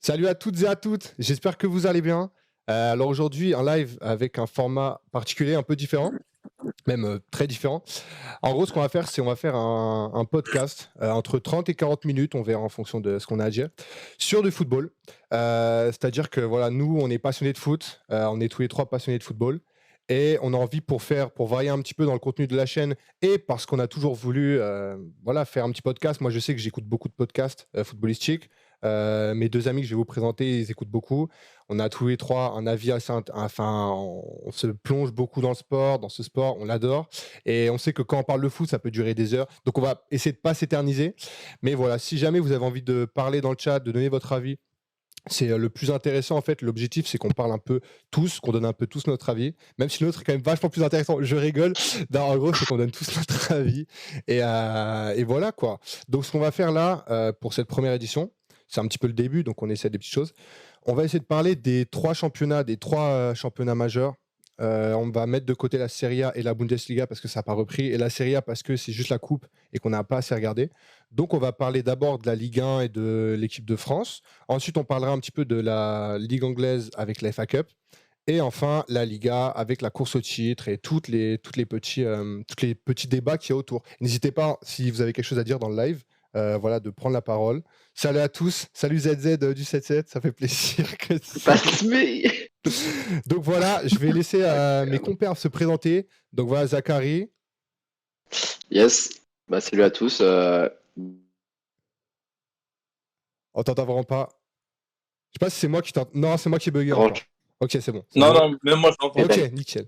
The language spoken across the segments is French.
Salut à toutes et à toutes, j'espère que vous allez bien. Alors aujourd'hui, un live avec un format particulier, un peu différent, même très différent. En gros, ce qu'on va faire, c'est on va faire un podcast entre 30 et 40 minutes, on verra en fonction de ce qu'on a à dire, sur du football. C'est-à-dire que voilà, nous, on est passionnés de foot, on est tous les trois passionnés de football. Et on a envie pour varier un petit peu dans le contenu de la chaîne et parce qu'on a toujours voulu voilà, faire un petit podcast. Moi, je sais que j'écoute beaucoup de podcasts footballistiques. Mes deux amis que je vais vous présenter, ils écoutent beaucoup. On a tous les trois un avis enfin, on se plonge beaucoup dans le sport, dans ce sport, on l'adore. Et on sait que quand on parle de foot, ça peut durer des heures. Donc, on va essayer de pas s'éterniser. Mais voilà, si jamais vous avez envie de parler dans le chat, de donner votre avis, c'est le plus intéressant en fait. L'objectif, c'est qu'on parle un peu tous, qu'on donne un peu tous notre avis, même si l'autre est quand même vachement plus intéressant. Je rigole. Non, en gros, c'est qu'on donne tous notre avis. Et voilà quoi. Donc, ce qu'on va faire là pour cette première édition, c'est un petit peu le début, donc on essaie des petites choses. On va essayer de parler des trois championnats, championnats majeurs. On va mettre de côté la Serie A et la Bundesliga parce que ça n'a pas repris, et la Serie A parce que c'est juste la coupe et qu'on n'a pas assez regardé. Donc, on va parler d'abord de la Ligue 1 et de l'équipe de France. Ensuite, on parlera un petit peu de la Ligue anglaise avec la FA Cup. Et enfin, la Liga avec la course au titre et tous les petits débats qu'il y a autour. N'hésitez pas, si vous avez quelque chose à dire dans le live, voilà, de prendre la parole. Salut à tous, salut ZZ du 77, ça fait plaisir que Donc voilà, je vais laisser mes compères se présenter. Donc voilà, Zachary. Yes, salut à tous. On t'entend vraiment pas. Je sais pas si c'est moi qui t'entends. Non, c'est moi qui ai bugué encore. Ok, c'est bon. Non, non, même moi je l'entends. Ok, nickel.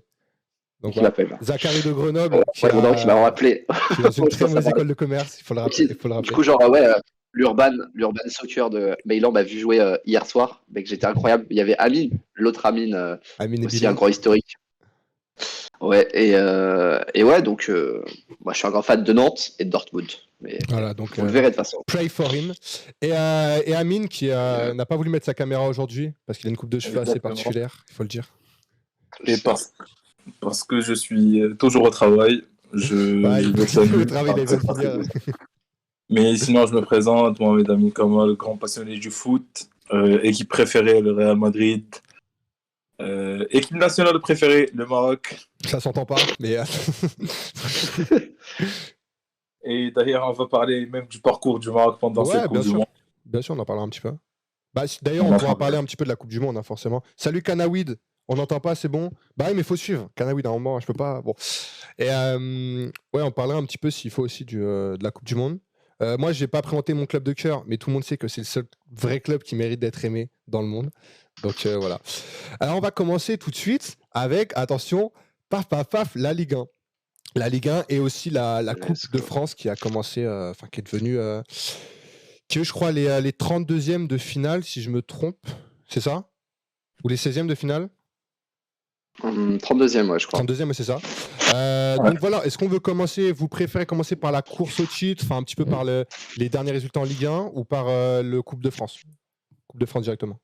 Donc Qui voilà, m'appelle. Zachary de Grenoble, qui qui m'a rappelé. est dans une très mauvaise école de commerce, il faut le rappeler. Du coup, l'Urban Soccer de Mailand m'a vu jouer hier soir, que j'étais incroyable. Il y avait Amine, l'autre Amine, Amine et aussi Bilal. un grand historique. Ouais, et ouais, donc moi je suis un grand fan de Nantes et de Dortmund. Mais Voilà, donc vous le verrez de toute façon. pray for him. Et Amine qui n'a pas voulu mettre sa caméra aujourd'hui parce qu'il a une coupe de cheveux assez particulière, il faut le dire. Et parce que je suis toujours au travail. Le travail il va finir. Mais sinon, je me présente, moi, mes amis Kamal, grand passionné du foot, équipe préférée, le Real Madrid, équipe nationale préférée, le Maroc. Ça s'entend pas, mais. Et d'ailleurs, on va parler même du parcours du Maroc pendant cette Coupe du Monde. Bien sûr, on en parlera un petit peu. D'ailleurs, on pourra parler un petit peu de la Coupe du Monde, hein, forcément. Salut Kanawid, on n'entend pas, c'est bon. Bah oui, mais il faut suivre. Kanawid, à un moment, je peux pas. Bon. Et ouais, on parlera un petit peu s'il faut aussi de la Coupe du Monde. Moi, je n'ai pas présenté mon club de cœur, mais tout le monde sait que c'est le seul vrai club qui mérite d'être aimé dans le monde. Donc voilà. Alors, on va commencer tout de suite avec, attention, paf, paf, paf, la Ligue 1. La Ligue 1 et aussi la Coupe de France qui a commencé, qui est devenue, qui est, je crois, les 32e de finale, si je me trompe. C'est ça? Ou les 16e de finale? 32e, ouais, je crois. 32e, c'est ça. Donc voilà, est-ce qu'on veut commencer, vous préférez commencer par la course au titre, enfin un petit peu par les derniers résultats en Ligue 1 ou par le Coupe de France? Coupe de France directement.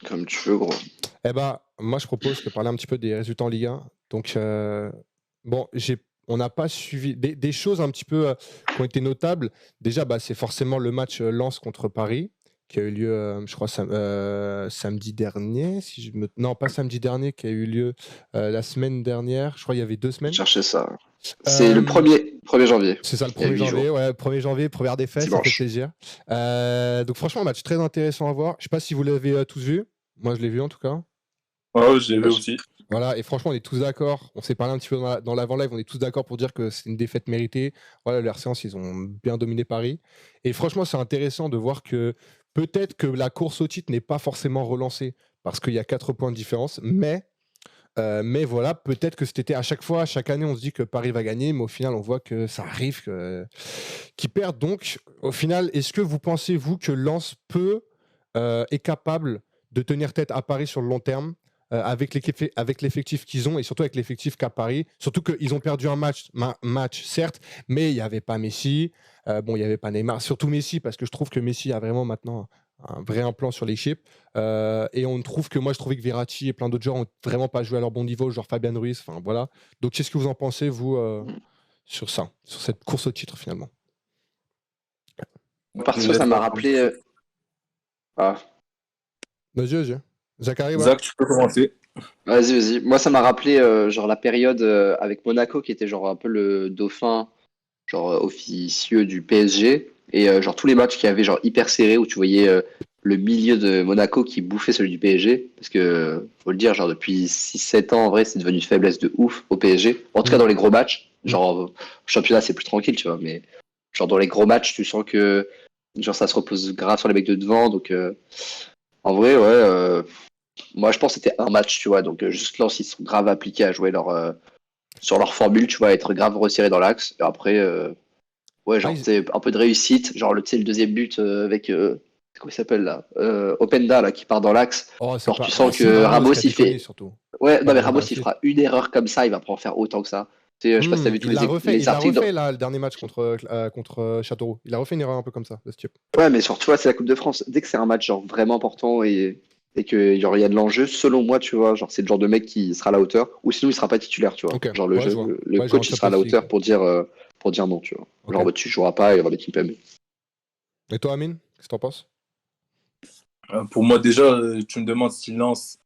Comme tu veux, gros. Eh ben, moi je propose de parler un petit peu des résultats en Ligue 1. Donc, bon, on n'a pas suivi des choses un petit peu qui ont été notables. Déjà, c'est forcément le match Lens contre Paris qui a eu lieu, je crois, samedi dernier. Non, pas samedi dernier, qui a eu lieu la semaine dernière. Je crois qu'il y avait 2 semaines. Cherchez ça. C'est le 1er janvier. C'est ça, le 1er janvier. Ouais, 1er janvier, première défaite, ça fait plaisir. Donc franchement, un match très intéressant à voir. Je ne sais pas si vous l'avez tous vu. Moi, je l'ai vu en tout cas. Ouais, je l'ai vu aussi. Voilà, et franchement, on est tous d'accord. On s'est parlé un petit peu dans l'avant-live, on est tous d'accord pour dire que c'est une défaite méritée. Voilà, le RC Lens, ils ont bien dominé Paris. Et franchement, c'est intéressant de voir que peut-être que la course au titre n'est pas forcément relancée parce qu'il y a 4 points de différence, mais voilà, peut-être que c'était à chaque année, on se dit que Paris va gagner, mais au final, on voit que ça arrive qu'ils perdent. Donc, au final, est-ce que vous pensez, vous, que Lens est capable de tenir tête à Paris sur le long terme avec l'effectif qu'ils ont et surtout avec l'effectif qu'a Paris? Surtout qu'ils ont perdu un match, certes, mais il n'y avait pas Messi, il n'y avait pas Neymar, surtout Messi, parce que je trouve que Messi a vraiment maintenant un vrai implant sur l'équipe. Et on trouve que moi, je trouvais que Verratti et plein d'autres joueurs n'ont vraiment pas joué à leur bon niveau, genre Fabian Ruiz. Enfin, voilà. Donc, qu'est-ce que vous en pensez, vous, sur ça, sur cette course au titre, finalement? Parce que ça m'a rappelé. Ah, Vas-y. Zachary, ouais. Zach, tu peux commencer. vas-y. Moi, ça m'a rappelé genre la période avec Monaco qui était genre un peu le dauphin genre officieux du PSG et genre tous les matchs qui avaient genre hyper serré où tu voyais le milieu de Monaco qui bouffait celui du PSG parce que faut le dire genre depuis 6-7 ans en vrai c'est devenu une faiblesse de ouf au PSG en tout cas Mm. dans les gros matchs Mm. genre au championnat c'est plus tranquille tu vois mais genre dans les gros matchs tu sens que genre ça se repose grave sur les mecs de devant donc en vrai ouais moi je pense que c'était un match tu vois donc juste là ils sont grave appliqués à jouer leur sur leur formule tu vois être grave resserré dans l'axe et après ouais, Ah, genre, tu sais, un peu de réussite. Genre, tu sais, le deuxième but avec. Comment il s'appelle là Openda, là, qui part dans l'axe. Oh, c'est Genre, tu pas. Bah, sens c'est que Ramos Ramos, qui a il déconné fait. surtout. Ouais, non, Pas mais dans le Ramos, il penalty. fera une erreur comme ça, il va pas en faire autant que ça. Tu sais, je sais pas si t'as vu tous Il l'a refait, les articles. là, le dernier match contre Châteauroux. Il a refait une erreur un peu comme ça, de ce type. Ouais, mais surtout, tu vois, c'est la Coupe de France. Dès que c'est un match, genre, vraiment important et que, genre, il y a de l'enjeu, selon moi, tu vois, genre, c'est le genre de mec qui sera à la hauteur. Ou sinon, il sera pas titulaire, tu vois. Ok, Genre, ouais, je vois. le Ouais, genre en coach, il sera à Champions la League. hauteur pour dire non, tu vois. Ok. Genre, bah, tu joueras pas et on va mettre Kimpembe. Et toi, Amine, qu'est-ce que t'en penses? Pour moi, déjà, tu me demandes si Lens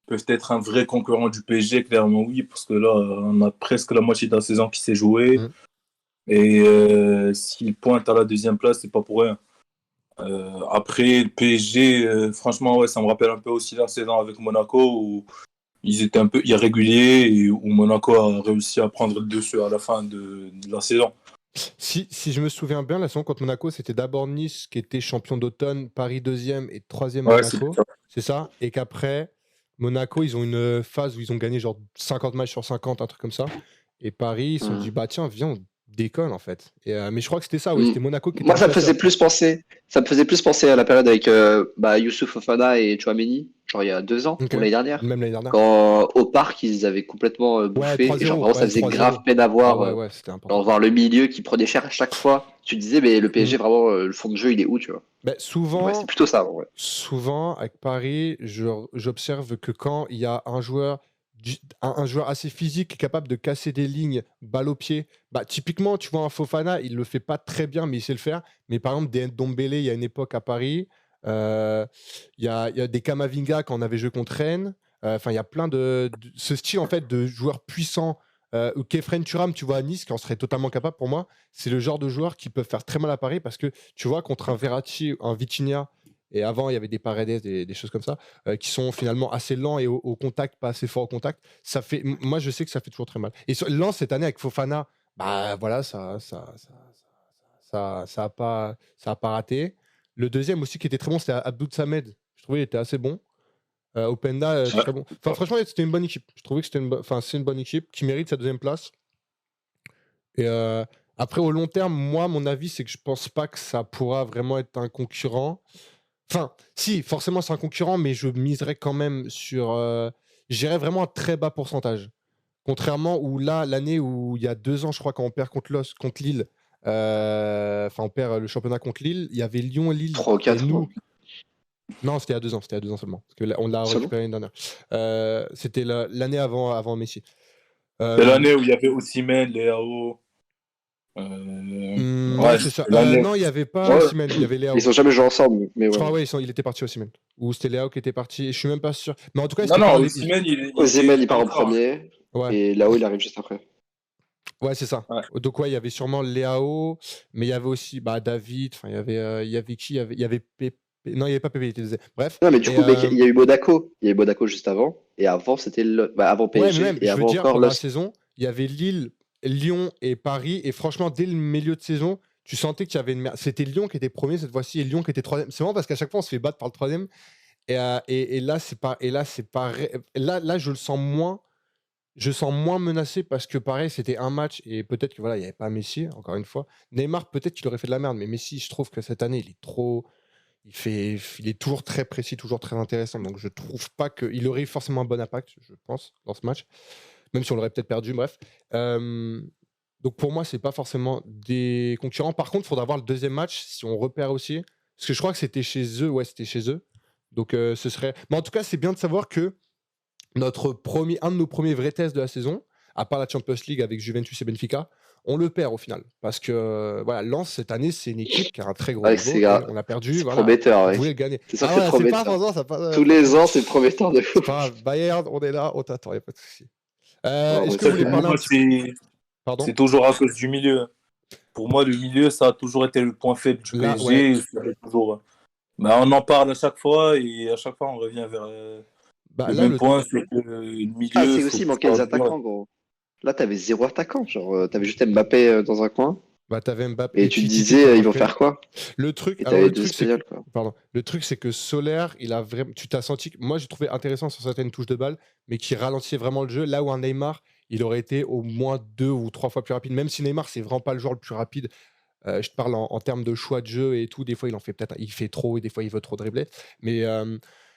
peut être un vrai concurrent du PSG, clairement oui, parce que là, on a presque la moitié de la saison qui s'est jouée. Mm. Et s'il pointe à la deuxième place, c'est pas pour rien. Après, le PSG, franchement, ouais, ça me rappelle un peu aussi la saison avec Monaco où ils étaient un peu irréguliers et où Monaco a réussi à prendre le dessus à la fin de la saison. Si je me souviens bien, la saison contre Monaco, c'était d'abord Nice qui était champion d'automne, Paris deuxième et troisième Ouais, c'est Monaco. ça. C'est ça. Et qu'après, Monaco, ils ont une phase où ils ont gagné genre 50 matchs sur 50, un truc comme ça. Et Paris, ils se sont dit, bah tiens, viens, on décolle en fait. Mais je crois que c'était ça, ouais. Mm. C'était Monaco qui était Moi, un peu assez à fond. ça me faisait plus penser à la période avec bah, Youssouf Fofana et Chouameni, genre il y a 2 ans Ok. ou l'année dernière, Même l'année dernière. quand au parc ils avaient complètement Ouais, bouffé et genre 3-0. vraiment ça Ouais, faisait 3-0. grave peine à Ah voir, ouais, c'était genre important. voir le milieu qui prenait cher à chaque fois. Tu te disais mais le Mm. PSG vraiment le fond de jeu il est où tu vois? Ben, Ouais, c'est plutôt ça. Ouais. souvent, avec Paris, j'observe que quand il y a un joueur, un joueur assez physique qui est capable de casser des lignes, balle au pied, bah, typiquement, tu vois, un Fofana, il le fait pas très bien, mais il sait le faire. Mais par exemple, des Ndombele, il y a une époque à Paris, euh, il y a des Kamavinga quand on avait joué contre Rennes. Enfin, il y a plein ce style en fait de joueurs puissants. Ou Kefren Turam, tu vois, à Nice, qui en serait totalement capable pour moi. C'est le genre de joueurs qui peuvent faire très mal à Paris parce que tu vois, contre un Verratti, un Vitinha, et avant, il y avait des Paredes, des choses comme ça, qui sont finalement assez lents et au contact, pas assez forts au contact. Moi, je sais que ça fait toujours très mal. Et lent cette année avec Fofana, bah voilà, ça a pas raté. Le deuxième aussi qui était très bon, c'était Abdou Samed. Je trouvais qu'il était assez bon. Openda, Ouais. très bon. Enfin, franchement, c'était une bonne équipe. Je trouvais que c'est une bonne équipe qui mérite sa deuxième place. Et après, au long terme, moi, mon avis, c'est que je pense pas que ça pourra vraiment être un concurrent. Enfin, si, forcément, c'est un concurrent, mais je miserais quand même sur. J'irais vraiment un très bas pourcentage. Contrairement où là, l'année où il y a 2 ans, je crois, quand on perd contre Lille, enfin, on perd le championnat contre Lille, il y avait Lyon et Lille. 3 ou Et 4 nous. Non, c'était il y a 2 ans, c'était il y a 2 ans seulement. Parce que là, on l'a seulement. récupéré l'année dernière. C'était l'année avant Messi. C'est l'année où il y avait Osimhen, Léao. Ouais, Ouais, c'est ça. c'est l'année. Non, il n'y avait pas Ouais. Osimhen, il y avait Ils Léao. ont jamais joué ensemble mais Je ouais. crois, ouais, il était parti Osimhen. Ou c'était Léao qui était parti. Je suis même pas sûr. Mais en tout cas, Non, c'était non, pas. Osimhen, Osimhen il il était part en encore. premier Ouais, et là-haut il arrive juste après. ouais, c'est ça. Ouais. Donc, ouais, il y avait sûrement Léao, mais il y avait aussi David. Enfin, il y avait qui? Il y avait Pépé. Non, il n'y avait pas Pépé, il était deuxième. Bref. Non mais du Et, coup mec il y a eu Monaco. Il y a eu Monaco juste avant et avant c'était avant ouais, mais PSG même, et je veux avant dire, encore pendant la Lost. saison, il y avait Lille, Lyon et Paris. Et franchement, dès le milieu de saison, tu sentais qu'il y avait une merde. C'était Lyon qui était premier cette fois-ci et Lyon qui était troisième. C'est marrant parce qu'à chaque fois, on se fait battre par le troisième. Et là, c'est pas. Là, je le sens moins. Je sens moins menacé parce que pareil, c'était un match et peut-être que voilà, il n'y avait pas Messi, encore une fois. Neymar, peut-être qu'il aurait fait de la merde, mais Messi, je trouve que cette année, il est trop. Il est toujours très précis, toujours très intéressant. Donc je trouve pas qu'il aurait eu forcément un bon impact, je pense, dans ce match. Même si on l'aurait peut-être perdu, bref. Donc pour moi, c'est pas forcément des concurrents. Par contre, il faudra voir le deuxième match si on repère aussi. Parce que je crois que c'était chez eux. Ouais, c'était chez eux. Donc ce serait. Mais en tout cas, c'est bien de savoir que un de nos premiers vrais tests de la saison, à part la Champions League avec Juventus et Benfica, on le perd au final. Parce que voilà, Lens, cette année, c'est une équipe qui a un très gros Ouais, niveau. On a perdu, c'est voilà, prometteur, on ouais. voulait le gagner. C'est sûr que Ah c'est ouais, c'est pas prometteur. ça pas, Tous les ans, c'est prometteur de c'est fou. pas grave. Bayern, on est là, on t'attend, il n'y a pas de souci. Non, Est-ce ouais, que vous voulez Pour parler un moi, petit peu Pardon c'est toujours à cause du milieu. Pour moi, le milieu, ça a toujours été le point faible du Là, ouais. PSG. Et ça l'est toujours. Bah, on en parle à chaque fois et à chaque fois, on revient vers Bah, le là, même point. C'est que le Ah, milieu, c'est faut aussi, il manquait des attaquants, gros. Là, t'avais 0 attaquant. Genre, t'avais juste Mbappé dans un coin. bah, t'avais Mbappé Et et tu te Titi qui disais, ils vont marquaient. faire quoi? Le truc, Et alors t'avais le deux truc, c'est que, Espagnols, quoi. pardon, le truc, c'est que Solaire, il a vraiment, tu t'as senti que, moi, j'ai trouvé intéressant sur certaines touches de balle, mais qui ralentissait vraiment le jeu. Là où un Neymar, il aurait été au moins 2 ou 3 fois plus rapide. Même si Neymar, c'est vraiment pas le joueur le plus rapide. Je te parle en termes de choix de jeu et tout. Des fois, il fait trop et des fois, il veut trop dribbler. Mais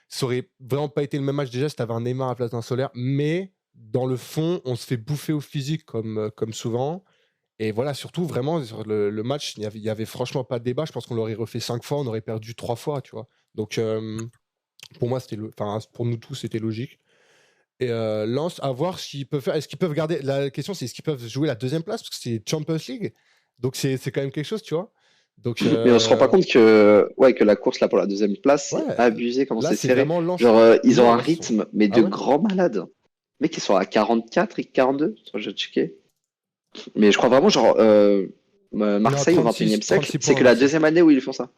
ça aurait vraiment pas été le même match déjà si t'avais un Neymar à la place d'un Solaire. Mais dans le fond, on se fait bouffer au physique comme souvent. Et voilà, surtout, vraiment, sur le match, il y avait franchement pas de débat. Je pense qu'on l'aurait refait 5 fois, on aurait perdu 3 fois, tu vois. Donc, pour moi, pour nous tous, c'était logique. Et Lens, à voir ce qu'ils peuvent faire. Est-ce qu'ils peuvent garder. La question, c'est est-ce qu'ils peuvent jouer la deuxième place? Parce que c'est Champions League. Donc, c'est quand même quelque chose, tu vois. Donc, Mais on se rend pas compte que la course là pour la deuxième place, c'est ouais, abusé comment là, c'est c'est serré. vraiment Lens. Genre, ils ont un Lens, rythme, mais Ah de ouais? grands malades. Les mecs, ils sont à 44 et 42. Attends, je vais checker. Mais je crois vraiment, genre, Non, Marseille au 36, 21e siècle, 36 c'est points, que la Marseille. deuxième année où ils font ça.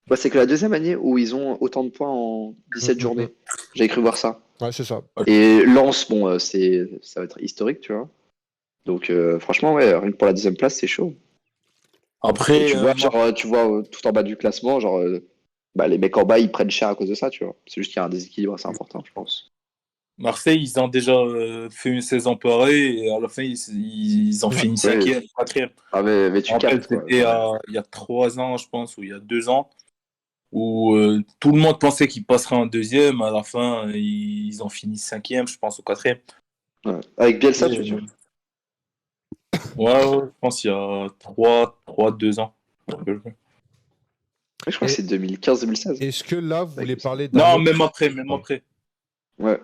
Ouais, c'est que la deuxième année où ils ont autant de points en 17 journées. J'avais cru voir ça. Ouais, c'est ça. Et Lens, bon, ça va être historique, tu vois. Donc, franchement, ouais, rien que pour la deuxième place, c'est chaud. Et Après, tu vois, genre, tu vois tout en bas du classement, genre, bah, les mecs en bas, ils prennent cher à cause de ça, tu vois. C'est juste qu'il y a un déséquilibre assez important, je pense. Marseille, ils ont déjà fait une saison pareille et à la fin, ils ont fini Ouais. 5e, 4e. Ah, mais tu En fait, captes, quoi. c'était il y a 3 ans, je pense, ou il y a 2 ans, où tout le monde pensait qu'ils passeraient en deuxième. À la fin, ils ont fini 5e, je pense, ou 4e. Ouais. Avec Bielsa, Et, tu veux dire? ouais, je pense qu'il y a 2 ans. Ouais, je crois que c'est 2015-2016. Est-ce que là, vous voulez parler d'un Non, autre... même après, même après. Ouais.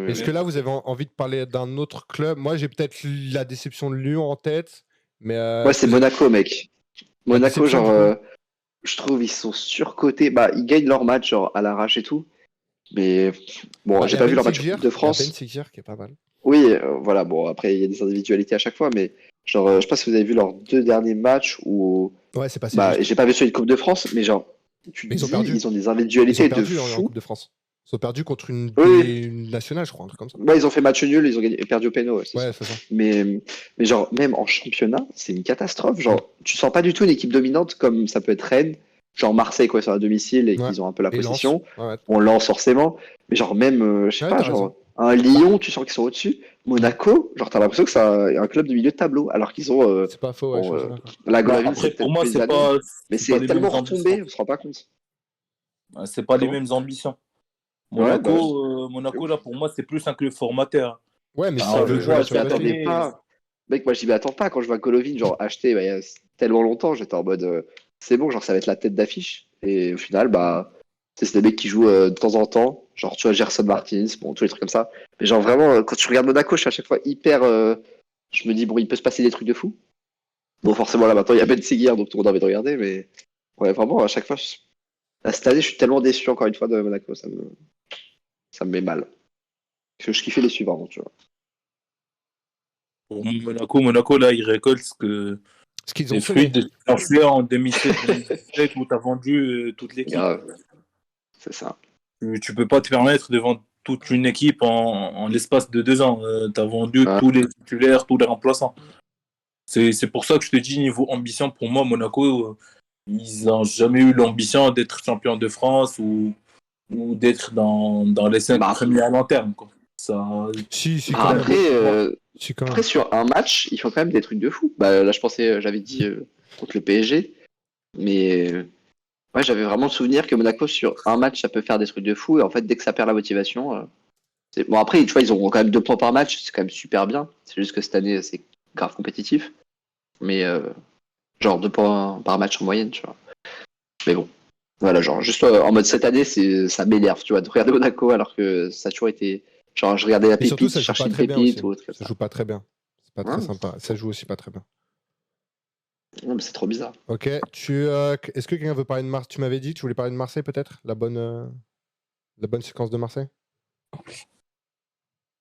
Est-ce que là, vous avez envie de parler d'un autre club? Moi, j'ai peut-être la déception de Lyon en tête, mais Ouais, c'est Monaco, mec. La Monaco, déception, genre, du coup je trouve ils sont surcotés. Bah, ils gagnent leur match, genre, à l'arrache et tout. Mais bon, Bah, j'ai pas vu leur match en Seguir, Coupe de il y a Ben France. Seguir qui est pas mal. Oui, voilà, bon, après, il y a des individualités à chaque fois, mais genre, je sais pas si vous avez vu leurs 2 derniers matchs où, Ouais, c'est passé bah, juste. j'ai pas vu celui de Coupe de France, mais genre, tu te Mais ils ont dis, perdu. ils ont des Ils ont individualités de perdu en fou. Coupe de France. Ils ont perdu contre une Oui, nationale, je crois, un truc comme ça. ouais, ils ont fait match nul, ils ont perdu au péno, ouais, c'est Ouais, sûr. c'est ça. Mais genre, même en championnat, c'est une catastrophe. Genre, tu sens pas du tout une équipe dominante comme ça peut être Rennes, genre Marseille, quoi, sur à domicile et Ouais. qu'ils ont un peu la Et Lens. possession. Ouais. On lance forcément. Mais genre, même, je sais Ouais, pas, t'as genre, raison. un Lyon, tu sens qu'ils sont au-dessus. Monaco, genre, t'as l'impression que c'est un club de milieu de tableau, alors qu'ils ont, C'est pas faux, ouais, bon, je suis d'accord. la Bah, Golovin, après, c'est pour peut-être moi, plus des années, mais c'est pas c'est les tellement mêmes ambitions. retombé, on se rend pas compte. C'est pas les Comment? mêmes ambitions. Ouais, bah ouais. Monaco, là, pour moi, c'est plus un club formateur. Ouais, mais s'ils Alors, Ouais, je veulent mais jouer moi, la vois je m'y cette Champions attendais League. année, pas. Mec, moi, je m'y attends pas. Quand je vois Golovin, genre, acheté bah, il y a tellement longtemps, j'étais en mode, c'est bon, genre, ça va être la tête d'affiche. Et au final, bah, c'est des mecs qui jouent de temps en temps. Genre, tu vois, Gerson Martins, bon, tous les trucs comme ça. Mais genre, vraiment, quand tu regardes Monaco, je suis à chaque fois hyper. Je me dis, bon, il peut se passer des trucs de fou. Bon, forcément, là, maintenant, il y a Ben Seguir, donc tout le monde a envie de regarder. Mais ouais, vraiment, à chaque fois, là, cette année, je suis tellement déçu, encore une fois, de Monaco. Ça me met mal. Parce que je kiffais les suivants, tu vois. pour Monaco, là, il récolte Ce qu'ils ont les fruits semé. de ce qu'ils ont fait en 2007 où tu as vendu toute l'équipe. Grave, c'est ça. Tu peux pas te permettre de vendre toute une équipe en l'espace de 2 ans. Tu as vendu Ouais. tous les titulaires, tous les remplaçants. C'est pour ça que je te dis, niveau ambition, pour moi, Monaco, ils n'ont jamais eu l'ambition d'être champion de France ou d'être dans les 5 Bah, premiers à long terme, quoi. Ça, Si, bah, quand même. après, Si, quand après, même. sur un match, ils font quand même des trucs de fou. Bah, là, je pensais, j'avais dit contre le PSG, mais ouais, j'avais vraiment le souvenir que Monaco, sur un match, ça peut faire des trucs de fou. Et en fait, dès que ça perd la motivation, bon, après, tu vois, ils auront quand même 2 points par match, c'est quand même super bien. C'est juste que cette année, c'est grave compétitif. Mais genre 2 points par match en moyenne, tu vois. Mais bon, voilà, genre, juste en mode cette année, ça m'énerve, tu vois, de regarder Monaco alors que ça a toujours été. Genre, je regardais la Et surtout, pépite, ça je joue cherchais pas une très bien aussi. pépite ou autre comme Ça ça. joue pas très bien. C'est pas très Hein? sympa. Ça joue aussi pas très bien. Non, mais c'est trop bizarre. Ok. Est-ce que quelqu'un veut parler de Marseille? Tu m'avais dit que tu voulais parler de Marseille peut-être? La bonne séquence de Marseille?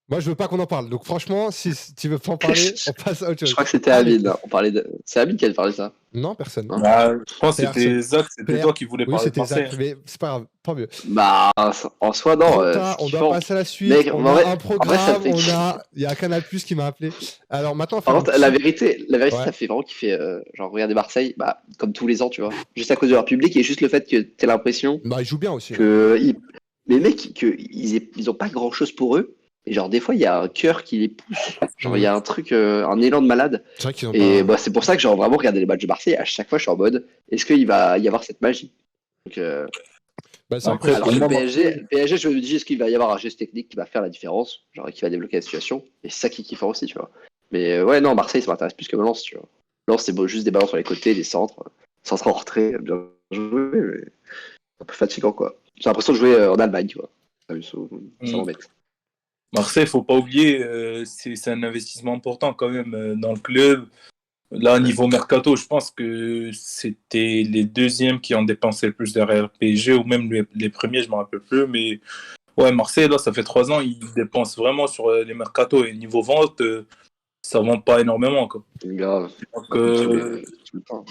Moi, je veux pas qu'on en parle. Donc, franchement, si tu veux pas en parler, on passe à autre Je chose. crois que c'était Allez. Amine. On parlait de... C'est Amine qui a parlé de ça. Non, personne. Hein Bah, je pense que c'était Personne. Zach, c'était toi qui voulais Oui, parler de c'était Marseille. Zach, mais c'est pas grave, tant mieux. Bah, en soi, non. Trop C'est tard, on doit kiffant. passer à la suite. Mec, On en a vrai- un en vrai, ça programme, me fait il y a Canal+ qui m'a appelé. Alors maintenant, on va Par faire un contre, petit... la vérité, Ouais. ça fait vraiment kiffer. Genre, regarder Marseille, bah, comme tous les ans, tu vois. Juste à cause de leur public et juste le fait que t'aies l'impression Bah, il joue bien aussi. Hein. que les mecs, ils ont pas grand chose pour eux. Et genre, des fois, il y a un cœur qui les pousse. Genre, il y a un truc, un élan de malade. C'est vrai qu'ils ont Et pas... bah, c'est pour ça que, genre, vraiment, regarder les matchs de Marseille, à chaque fois, je suis en mode, est-ce qu'il va y avoir cette magie? Donc, Bah, c'est Après, impressionnant. alors pour que moi, le PSG, je me dis, est-ce qu'il va y avoir un geste technique qui va faire la différence? Genre, qui va débloquer la situation? Et c'est ça qui est kiffant aussi, tu vois. Mais ouais, non, Marseille, ça m'intéresse plus que Lens, tu vois. Lens, c'est beau, juste des ballons sur les côtés, des centres. Centre en retrait, bien joué, mais un peu fatigant, quoi. J'ai l'impression de jouer en Allemagne, tu vois. Ça m'embête. Marseille, faut pas oublier, c'est un investissement important quand même dans le club. Là, niveau mercato, je pense que c'était les deuxièmes qui ont dépensé le plus derrière le PSG, ou même les premiers, je ne me rappelle plus. Mais ouais, Marseille, là, ça fait 3 ans, ils dépensent vraiment sur les mercatos. Et niveau vente, ça ne vend pas énormément, quoi. Grave. Donc, Tout le temps.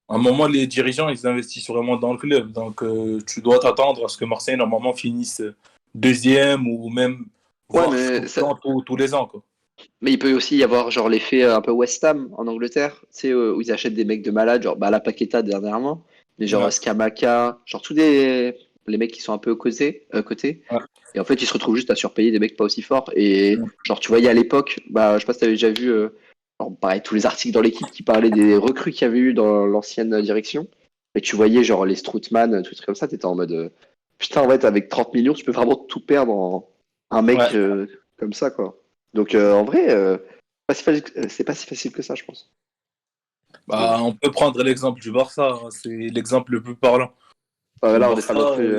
à un moment, les dirigeants, ils investissent vraiment dans le club. Donc, tu dois t'attendre à ce que Marseille, normalement, finisse deuxième ou même Ouais, voire mais tous les ans, quoi. Mais il peut aussi y avoir genre l'effet un peu West Ham en Angleterre, tu sais, où ils achètent des mecs de malades, genre bah, la Paqueta dernièrement, mais genre Ouais. Scamacca, genre tous les mecs qui sont un peu cotés. Ouais. Et en fait, ils se retrouvent juste à surpayer des mecs pas aussi forts. Et genre, tu voyais à l'époque, bah, je sais pas si t'avais déjà vu, genre, pareil, tous les articles dans l'équipe qui parlaient des recrues qu'il y avait eu dans l'ancienne direction. Et tu voyais genre les Strootman, tout trucs comme ça, t'étais en mode putain, en fait, avec 30 millions, tu peux vraiment tout perdre en un mec Ouais. comme ça, quoi. Donc en vrai, c'est pas si facile que ça, je pense. Bah, on peut prendre l'exemple du Barça, hein, c'est l'exemple le plus parlant. Le Là, on n'est pas non Barça, plus.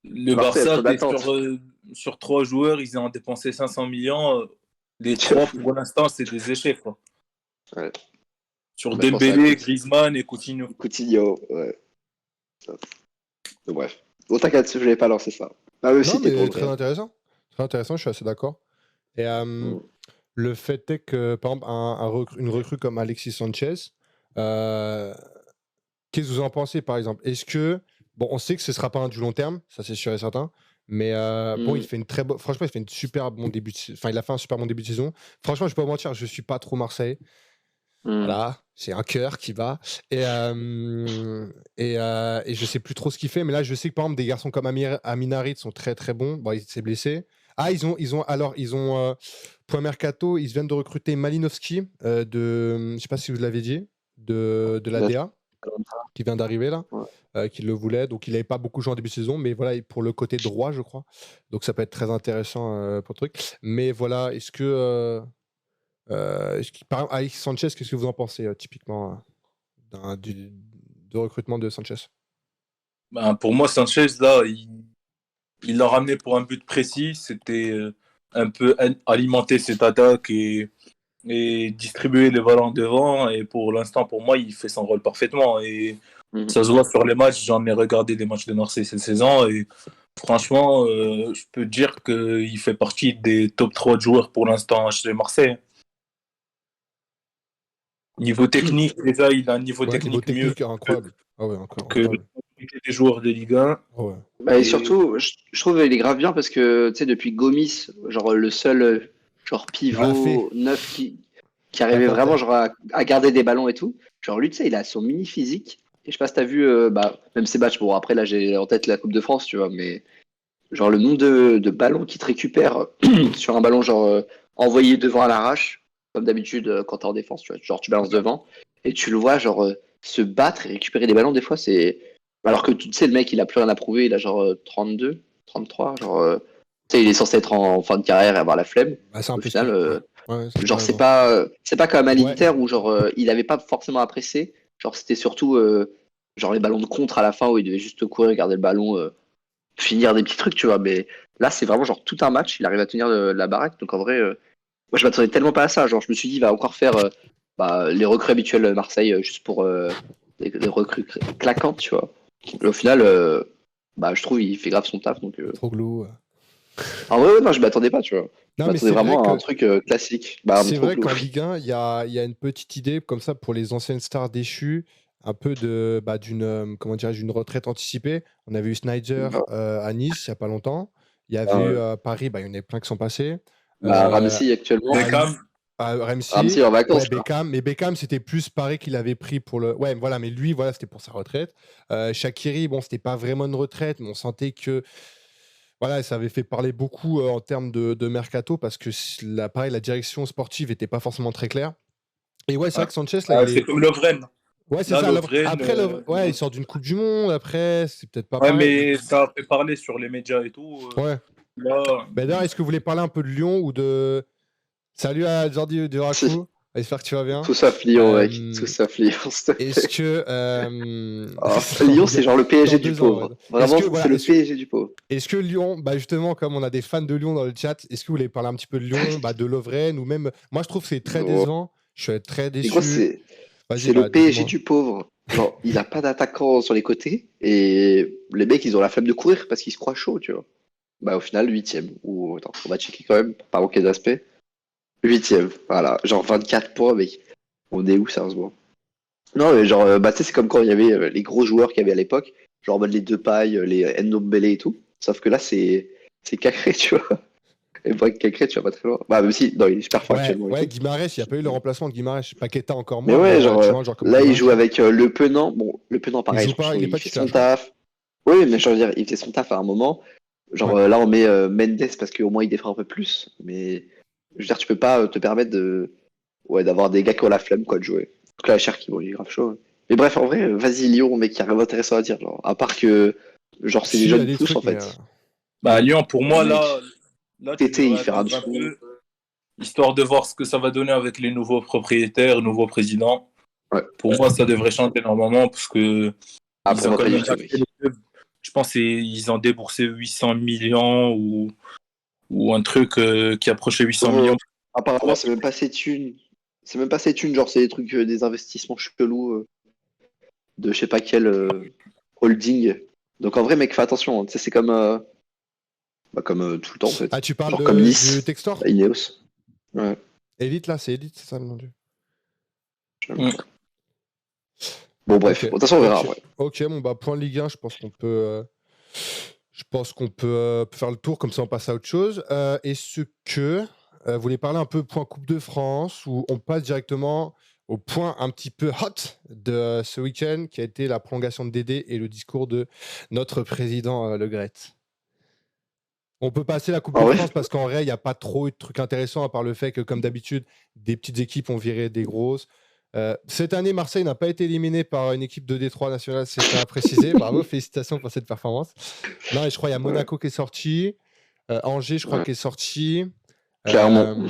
le Marseille a Barça trop d'attentes. sur 3 joueurs, ils ont dépensé 500 millions. Les 3, pour l'instant, c'est des échecs, quoi. Ouais. Sur Bah, je pense à Dembélé, Griezmann et Coutinho. Coutinho, ouais. Donc, bref. Bon, t'inquiète, je n'avais pas lancé ça. Ah, Non, c'était pour mais le très vrai. intéressant. Très intéressant, je suis assez d'accord. Et le fait est que, par exemple, une recrue comme Alexis Sanchez, qu'est-ce que vous en pensez, par exemple? Est-ce que... Bon, on sait que ce ne sera pas un du long terme, ça c'est sûr et certain. Mais bon, il fait une très bonne... Franchement, il fait une super bon début de... Enfin, il a fait un super bon début de saison. Franchement, je ne vais pas vous mentir, je ne suis pas trop Marseille. Voilà, c'est un cœur qui va. Et je sais plus trop ce qu'il fait, mais là, je sais que par exemple, des garçons comme Amin Harit sont très très bons. Bon, il s'est blessé. Ah, ils ont point mercato, ils viennent de recruter Malinowski je sais pas si vous l'avez dit, de la DA, qui vient d'arriver là, qui le voulait. Donc, il n'avait pas beaucoup joué en début de saison, mais voilà, pour le côté droit, je crois. Donc, ça peut être très intéressant pour le truc. Mais voilà, est-ce que par exemple, Alexis Sanchez, qu'est-ce que vous en pensez typiquement de recrutement de Sanchez? Ben, pour moi, Sanchez, là, il l'a ramené pour un but précis. C'était un peu alimenter cette attaque et distribuer les ballons devant. Et pour l'instant, pour moi, il fait son rôle parfaitement. Et ça se voit sur les matchs. J'en ai regardé des matchs de Marseille cette saison. Et franchement, je peux dire qu'il fait partie des top 3 joueurs pour l'instant chez Marseille. Niveau technique, déjà, il a un niveau technique mieux incroyable. Ah ouais, que incroyable. les joueurs de Ligue 1. Ouais. Bah, et surtout, je trouve qu'il est grave bien parce que, tu sais, depuis Gomis, genre le seul genre pivot neuf qui arrivait vraiment genre à garder des ballons et tout, genre lui, tu sais, il a son mini physique. Et je sais pas si t'as vu, même ces matchs, bon, après là, j'ai en tête la Coupe de France, tu vois, mais genre le nombre de ballons qui te récupèrent sur un ballon, genre envoyé devant à l'arrache, comme d'habitude quand t'es en défense, tu vois, genre tu balances devant, et tu le vois, genre se battre et récupérer des ballons, des fois, c'est. Alors que tu sais, le mec, il a plus rien à prouver, il a genre 32, 33, genre. Tu sais, il est censé être en fin de carrière et avoir la flemme. Bah, c'est un Au peu final, genre, c'est pas pas comme à l'Inter où, genre, il avait pas forcément à presser. Genre, c'était surtout, genre, les ballons de contre à la fin où il devait juste courir, garder le ballon, finir des petits trucs, tu vois. Mais là, c'est vraiment, genre, tout un match, il arrive à tenir la baraque. Donc, en vrai, moi, je m'attendais tellement pas à ça. Genre, je me suis dit, il va encore faire les recrues habituelles de Marseille, juste pour des recrues claquantes, tu vois. Au final, je trouve il fait grave son taf. Donc, Trop glou. Ah ouais, non, je m'attendais pas, tu vois. Je Non, mais m'attendais c'est vrai vraiment à un que truc classique. c'est vrai Mitroglou. qu'en Ligue 1, il y a une petite idée comme ça pour les anciennes stars déchues, un peu d'une retraite anticipée. On avait eu Snyder à Nice il n'y a pas longtemps. Il y avait eu Paris, il y en a plein qui sont passés. Ramsey actuellement. à Beckham. Ramsey, Ramsey en vacances. ouais, Beckham, mais Beckham c'était plus Paris qu'il avait pris pour le. Ouais, voilà, mais lui, voilà, c'était pour sa retraite. Shaqiri, bon, c'était pas vraiment une retraite, mais on sentait que. Voilà, ça avait fait parler beaucoup en termes de mercato parce que pareil, la direction sportive n'était pas forcément très claire. Et ouais, c'est vrai que Sanchez, là, il C'est est. comme Lovren. Ouais, c'est Là, ça. Lovren. Après, ouais, il sort d'une Coupe du Monde. Après, c'est peut-être pas Ouais, pareil. mais ça a fait parler sur les médias et tout. Ouais. Là, D'ailleurs, est-ce que vous voulez parler un peu de Lyon ou de. Salut à Jordi Duracou. J'espère que tu vas bien. Tout sauf Lyon, mec. Tout sauf Lyon, s'il te Est-ce plaît. que. Lyon, c'est genre le PSG dans du 2 ans, pauvre. ouais. Vraiment, c'est le PSG du pauvre. Est-ce que Lyon, justement, comme on a des fans de Lyon dans le chat, est-ce que vous voulez parler un petit peu de Lyon, de Lovren ou même. Moi, je trouve que c'est très décevant. Je suis très Et gros, déçu. c'est le PSG du pauvre. Genre, il a pas d'attaquant sur les côtés et les mecs, ils ont la flemme de courir parce qu'ils se croient chauds, tu vois. Au final, 8ème. Ou attends, on va checker quand même, pour pas manquer d'aspect. 8ème, voilà. Genre 24 points, mec. On est où, sérieusement? Non, mais genre, tu sais, c'est comme quand il y avait les gros joueurs qu'il y avait à l'époque, genre en mode les Depay, les Ndombele et tout. Sauf que là, c'est Cacré, tu vois. Et pour Cacré, tu vas pas très loin. Même si, non, il est super fort actuellement. Ouais, Guimarães, il n'y a pas eu le remplacement de Guimarães. Paqueta encore Mais moins. ouais, tu vois, genre comme là, il Guimarães. joue avec Le Penant. Bon, Le Penant, pareil, joue pas, il est pas fait titulaire, son taf. Oui, mais je veux dire, il fait son taf à un moment. Genre Ouais. là, on met Mendes parce qu'au moins il défend un peu plus. Mais je veux dire, tu peux pas te permettre d'avoir des gars qui ont la flemme quoi, de jouer. Donc là, Cherki, bon, il est grave chaud. Mais bref, en vrai, vas-y Lyon, mec, il y a rien d'intéressant à dire. Genre, à part que, genre, c'est Si, des il y a jeunes des pousses trucs, en fait. Lyon, pour moi, Mec, là, tu Tété, il devrais fait un attendre un dessous. peu, histoire de voir ce que ça va donner avec les nouveaux propriétaires, nouveaux présidents. Ouais. Pour moi, ça devrait changer normalement parce que ils Pour ont moi, quand pas même du tout, mec. acheté le club. Je pense qu'ils ont déboursé 800 millions ou un truc qui approchait 800 millions. Apparemment, c'est même pas ces thunes. C'est même pas ces thunes, genre, c'est des trucs, des investissements chelous de je sais pas quel holding. Donc en vrai, mec, fais attention. Tu sais, c'est comme, comme tout le temps en fait. Ah, tu parles Genre comme Nice, du Textor Ineos. Ouais. Elite, là, c'est Elite, c'est ça le nom du. Bon, bref. Ok. De toute façon, on verra après. Ok, bon, point Ligue 1, je pense qu'on peut. Faire le tour, comme ça on passe à autre chose. Est-ce que vous voulez parler un peu point Coupe de France ou on passe directement au point un petit peu hot de ce week-end qui a été la prolongation de Dédé et le discours de notre président Le Gret. On peut passer la Coupe de France parce qu'en vrai, il n'y a pas trop eu de trucs intéressants à part le fait que, comme d'habitude, des petites équipes ont viré des grosses. Cette année, Marseille n'a pas été éliminé par une équipe de Détroit nationale, c'est à préciser. Bravo, félicitations pour cette performance. Non, et je crois qu'il y a Monaco qui est sorti. Angers, je crois, qui est sorti. Clermont.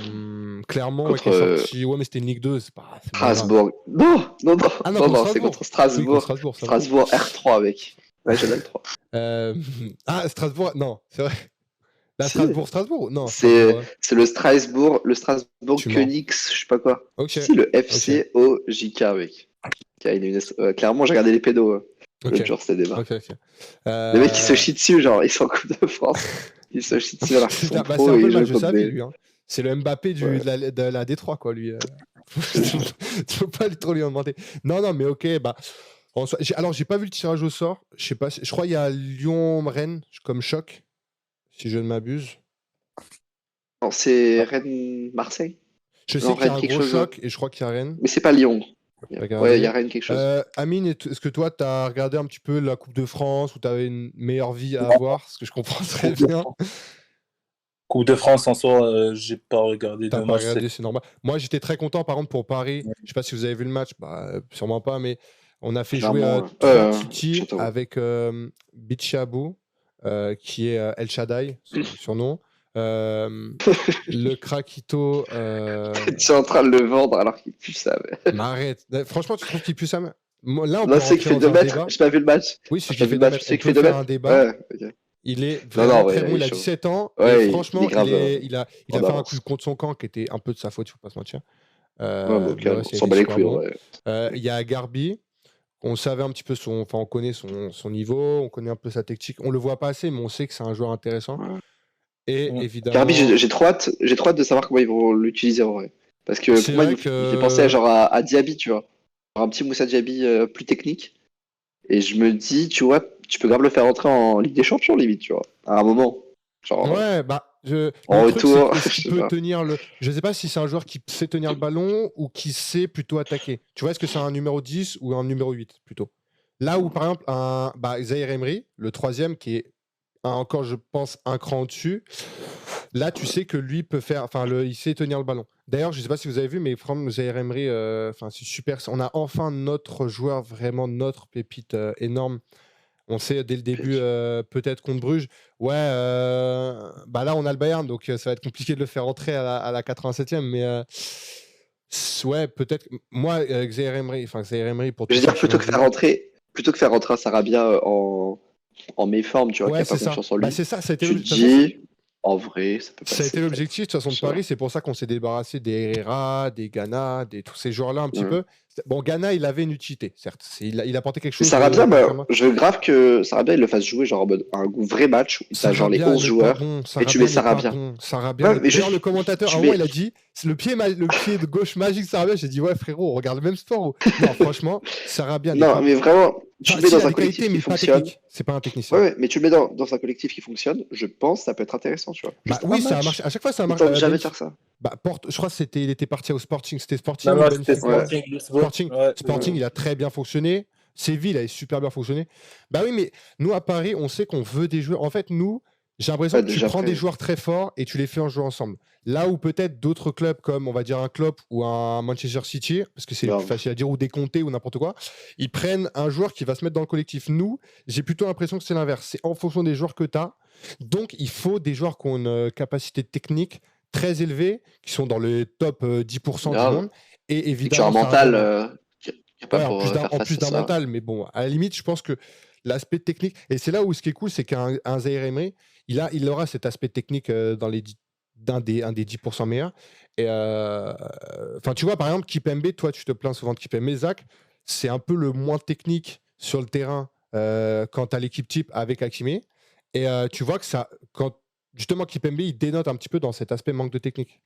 Clermont qui est sorti. Ouais, mais c'était une Ligue 2. C'est pas Strasbourg. Non, c'est contre Strasbourg. Oui, contre Strasbourg R3, mec. Ouais, j'ai L3. Strasbourg, non, c'est vrai. Strasbourg, non. C'est le Strasbourg Koenigs, je sais pas quoi. Okay. Si, le FC au JK, mec. Clairement, j'ai regardé les pédos. Le jour, c'était débat. Les mecs, ils se chient dessus, genre, ils sont en Coupe de France. Ils se chient dessus alors qu'ils sont pro. C'est un peu le match de sa vie, lui. Hein. C'est le Mbappé de la Détroit, quoi, lui. Tu peux pas trop lui en demander. Non, mais ok, alors, j'ai pas vu le tirage au sort. Je sais pas. Je crois qu'il y a Lyon-Rennes comme choc, si je ne m'abuse. Non, c'est Rennes-Marseille. Je sais qu'il y a un gros choc et je crois qu'il y a Rennes. Mais c'est pas Lyon. Ouais, il y a Rennes quelque chose. Amine, est-ce que toi, tu as regardé un petit peu la Coupe de France ou tu avais une meilleure vie à avoir? Parce que je comprends très bien. Coupe de France en soi, j'ai pas regardé. T'as pas regardé, c'est normal. Moi, j'étais très content, par contre, pour Paris. Je sais pas si vous avez vu le match, sûrement pas, mais on a fait jouer Titi avec Bichabou, qui est El Shaddai, son surnom. Le Krakito. Tu es en train de le vendre alors qu'il pue ça. Mais arrête. Franchement, tu trouves qu'il pue ça? Là, on peut c'est qu'il fait 2 mètres. J'ai pas vu le match. Oui, c'est qu'il fait 2 mètres. On peut faire un débat. Il est vraiment très bon. Il a 17 ans. Et franchement, il a fait un coup contre son camp qui était un peu de sa faute, il faut pas se mentir. Ok, le on reste, il a s'en été bat les super couilles, bon. ouais. Il y a Garbi, on savait un petit peu on connaît son niveau, on connaît un peu sa tactique. On le voit pas assez, mais on sait que c'est un joueur intéressant. Ouais. Et Ouais. Garbi, évidemment, j'ai trop hâte de savoir comment ils vont l'utiliser en vrai. Parce que c'est pour moi, vrai il fait penser que à Diaby, tu vois. Genre un petit Moussa Diaby plus technique. Et je me dis, tu vois, tu peux grave le faire rentrer en Ligue des Champions, limite, tu vois. À un moment. Genre, ouais, en le truc, c'est retour, est-ce je qu'il sais peut pas. tenir le. Je sais pas si c'est un joueur qui sait tenir le ballon ou qui sait plutôt attaquer. Tu vois, est-ce que c'est un numéro 10 ou un numéro 8 plutôt? Là où, par exemple, Zaïre Emery, le troisième, qui est encore, je pense, un cran au-dessus, là, tu sais que lui peut faire. Enfin, il sait tenir le ballon. D'ailleurs, je sais pas si vous avez vu, mais franchement, Zaïre Emery, c'est super. On a enfin notre joueur, vraiment notre pépite énorme. On sait dès le début, peut-être contre Bruges. Ouais, là, on a le Bayern, donc ça va être compliqué de le faire rentrer à la 87e. Mais ouais, peut-être. Moi, Xavier Emery, pour Je tous veux ceux dire, qui l'ont vu. plutôt que faire rentrer un Sarabia en méforme, tu vois, qui Ouais, a pas c'est ça. confiance en lui, C'est ça. Ça a été tu te de toute façon, dis, en vrai, ça peut ça a passer, été peut-être. l'objectif de toute façon de Je sais pas. Paris. C'est pour ça qu'on s'est débarrassé des Herrera, des Ghana, tous ces joueurs-là un petit Ouais. peu. Bon, Ghana, il avait une utilité, certes. Il apportait quelque Mais chose de Sarabia, confirmant. je veux grave que Sarabia, il le fasse jouer genre en mode un vrai match où t'as genre les Sarabia 11 n'est pas joueurs bon. et tu mets Sarabia n'est pas Sarabia. bon. Sarabia Ouais, n'est. mais D'ailleurs, juste, le commentateur, à un tu moment, mets. il a dit c'est le pied de gauche magique Sarabia. J'ai dit ouais, frérot, on regarde le même sport. Non, franchement, Sarabia n'est Non, pas. mais vraiment, tu Enfin, le mets s'il dans a un des qualités, collectif qui mais pas fonctionne. techniques. C'est pas un Ouais, technicien. ouais, mais tu le mets dans un collectif qui fonctionne, je pense que ça peut être intéressant, tu vois. Bah Juste un oui, ça a marché. match, À chaque fois, ça a il marché. tente jamais de faire ça. Je crois que il était parti au Sporting. C'était Non, Sporting ou non, c'était Benfica. Ouais. Sporting Lisbonne. Sporting, Ouais. Sporting, il a très bien fonctionné. Séville a super bien fonctionné. Bah oui, mais nous à Paris, on sait qu'on veut des joueurs. En fait, nous, j'ai l'impression Ouais, que tu déjà prends des après. joueurs très forts et tu les fais en jouer ensemble. Là où peut-être d'autres clubs comme on va dire un Klopp ou un Manchester City, parce que c'est le plus Grave. facile à dire, ou des Conte ou n'importe quoi, ils prennent un joueur qui va se mettre dans le collectif. Nous, j'ai plutôt l'impression que c'est l'inverse. C'est en fonction des joueurs que tu as. Donc, il faut des joueurs qui ont une capacité technique très élevée, qui sont dans le top 10% du Grave. monde. Et Et que tu as un évidemment, Sarabia. mental capable Ouais, pour faire en face plus à d'un ça. mental, mais bon, à la limite, je pense que l'aspect technique, et c'est là où ce qui est cool, c'est qu'un Zaïre Emery, il aura cet aspect technique dans un des 10% meilleurs. Et enfin, tu vois, par exemple, Kipembe, toi, tu te plains souvent de Kipembe, Zach, c'est un peu le moins technique sur le terrain quand tu as l'équipe type avec Hakimi. Et tu vois que ça, quand justement Kipembe, il dénote un petit peu dans cet aspect manque de technique.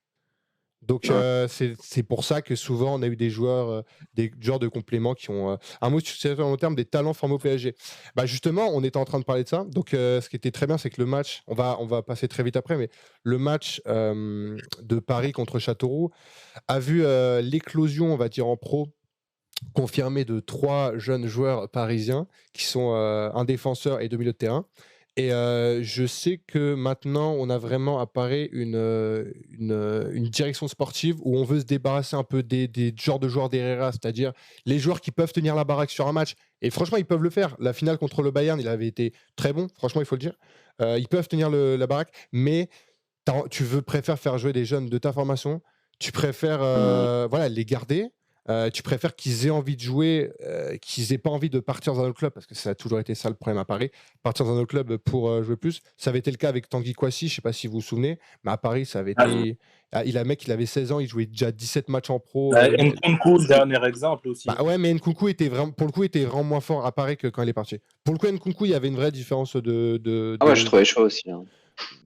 Donc Ouais. c'est pour ça que souvent on a eu des joueurs de compléments qui ont un mot sur le terme des talents formés au PSG. Bah justement, on était en train de parler de ça. Donc ce qui était très bien, c'est que le match, on va passer très vite après, mais le match de Paris contre Châteauroux a vu l'éclosion, on va dire en pro, confirmée de 3 jeunes joueurs parisiens qui sont un défenseur et 2 milieux de terrain. Et je sais que maintenant, on a vraiment à Paris une direction sportive où on veut se débarrasser un peu des genres de joueurs d'Herrera, c'est-à-dire les joueurs qui peuvent tenir la baraque sur un match. Et franchement, ils peuvent le faire. La finale contre le Bayern, il avait été très bon, franchement, il faut le dire. Ils peuvent tenir la baraque, mais préfères faire jouer des jeunes de ta formation, tu préfères voilà, les garder, tu préfères qu'ils aient envie de jouer, qu'ils aient pas envie de partir dans un autre club, parce que ça a toujours été ça le problème à Paris, partir dans un autre club pour jouer plus. Ça avait été le cas avec Tanguy Kouassi, je sais pas si vous vous souvenez, mais à Paris, ça avait été. Il avait 16 ans, il jouait déjà 17 matchs en pro. Nkunku, le dernier exemple aussi. Bah ouais, mais Nkunku était vraiment, pour le coup, était vraiment moins fort à Paris que quand il est parti. Pour le coup, Nkunku, il y avait une vraie différence Ah ouais, je trouvais chaud aussi. Hein.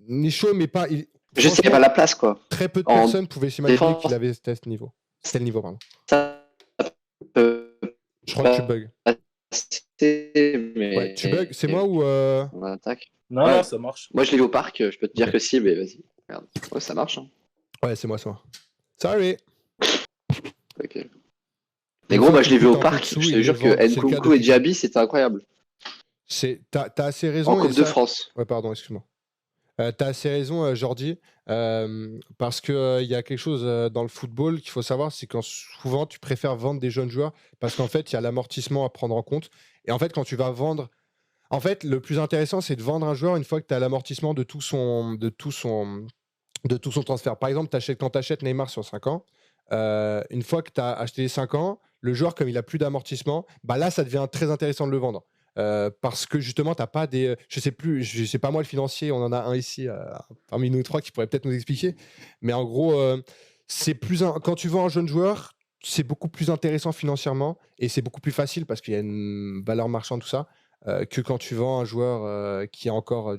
Il est chaud, mais pas. Je sais, il n'y a pas Franchement, la place, quoi. très peu de En personnes pouvaient s'imaginer qu'il défense, avait c'était ce niveau. C'était le niveau, pardon. ça peut Je crois que tu bugs. passer, Ouais, tu bugs. C'est moi ou. en attaque. Non, Ouais. non, ça marche. Moi, je l'ai vu au parc, je peux te dire Ok. que si, mais vas-y. Regarde. Ouais, ça marche. Hein. Ouais, c'est moi, c'est moi. Sorry. Ok. Mais gros, moi, je l'ai vu au parc. Je te jure que C'est le cas Nkunku depuis et Diaby, c'était incroyable. T'as assez En raison. Coupe Et de ça. France. Ouais, pardon, excuse-moi. T'as assez raison, Jordi, parce que il y a quelque chose dans le football qu'il faut savoir, c'est quand souvent tu préfères vendre des jeunes joueurs parce qu'en fait il y a l'amortissement à prendre en compte. Et en fait, quand tu vas vendre, en fait, le plus intéressant c'est de vendre un joueur une fois que tu as l'amortissement de tout son transfert. Par exemple, quand tu achètes Neymar sur 5 ans, une fois que tu as acheté les 5 ans, le joueur, comme il a plus d'amortissement, bah là, ça devient très intéressant de le vendre. Parce que justement, tu n'as pas des. Je sais plus, je sais pas moi le financier, on en a un ici parmi nous trois qui pourrait peut-être nous expliquer. Mais en gros, quand tu vends un jeune joueur, c'est beaucoup plus intéressant financièrement et c'est beaucoup plus facile parce qu'il y a une valeur marchande, tout ça, que quand tu vends un joueur qui a encore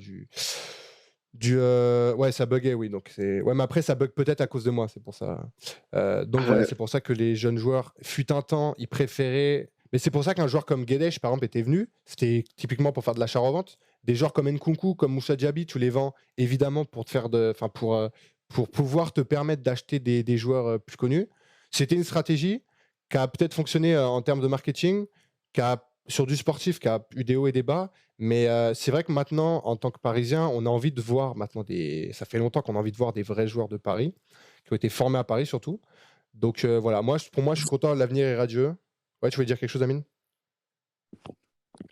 ouais, ça buguait, oui. Donc ouais, mais après, ça bug peut-être à cause de moi, c'est pour ça. Donc voilà, c'est pour ça que les jeunes joueurs, fut un temps, ils préféraient. Mais c'est pour ça qu'un joueur comme Guedes, par exemple, était venu. C'était typiquement pour faire de l'achat-revente. Des joueurs comme Nkunku, comme Moussa Diaby, tu les vends évidemment pour te faire pour pouvoir te permettre d'acheter des joueurs plus connus. C'était une stratégie qui a peut-être fonctionné en termes de marketing, sur du sportif, qui a eu des hauts et des bas. Mais c'est vrai que maintenant, en tant que Parisien, on a envie de voir maintenant ça fait longtemps qu'on a envie de voir des vrais joueurs de Paris, qui ont été formés à Paris surtout. Donc voilà, pour moi, je suis content, l'avenir est radieux. Ouais, tu voulais dire quelque chose, Amine?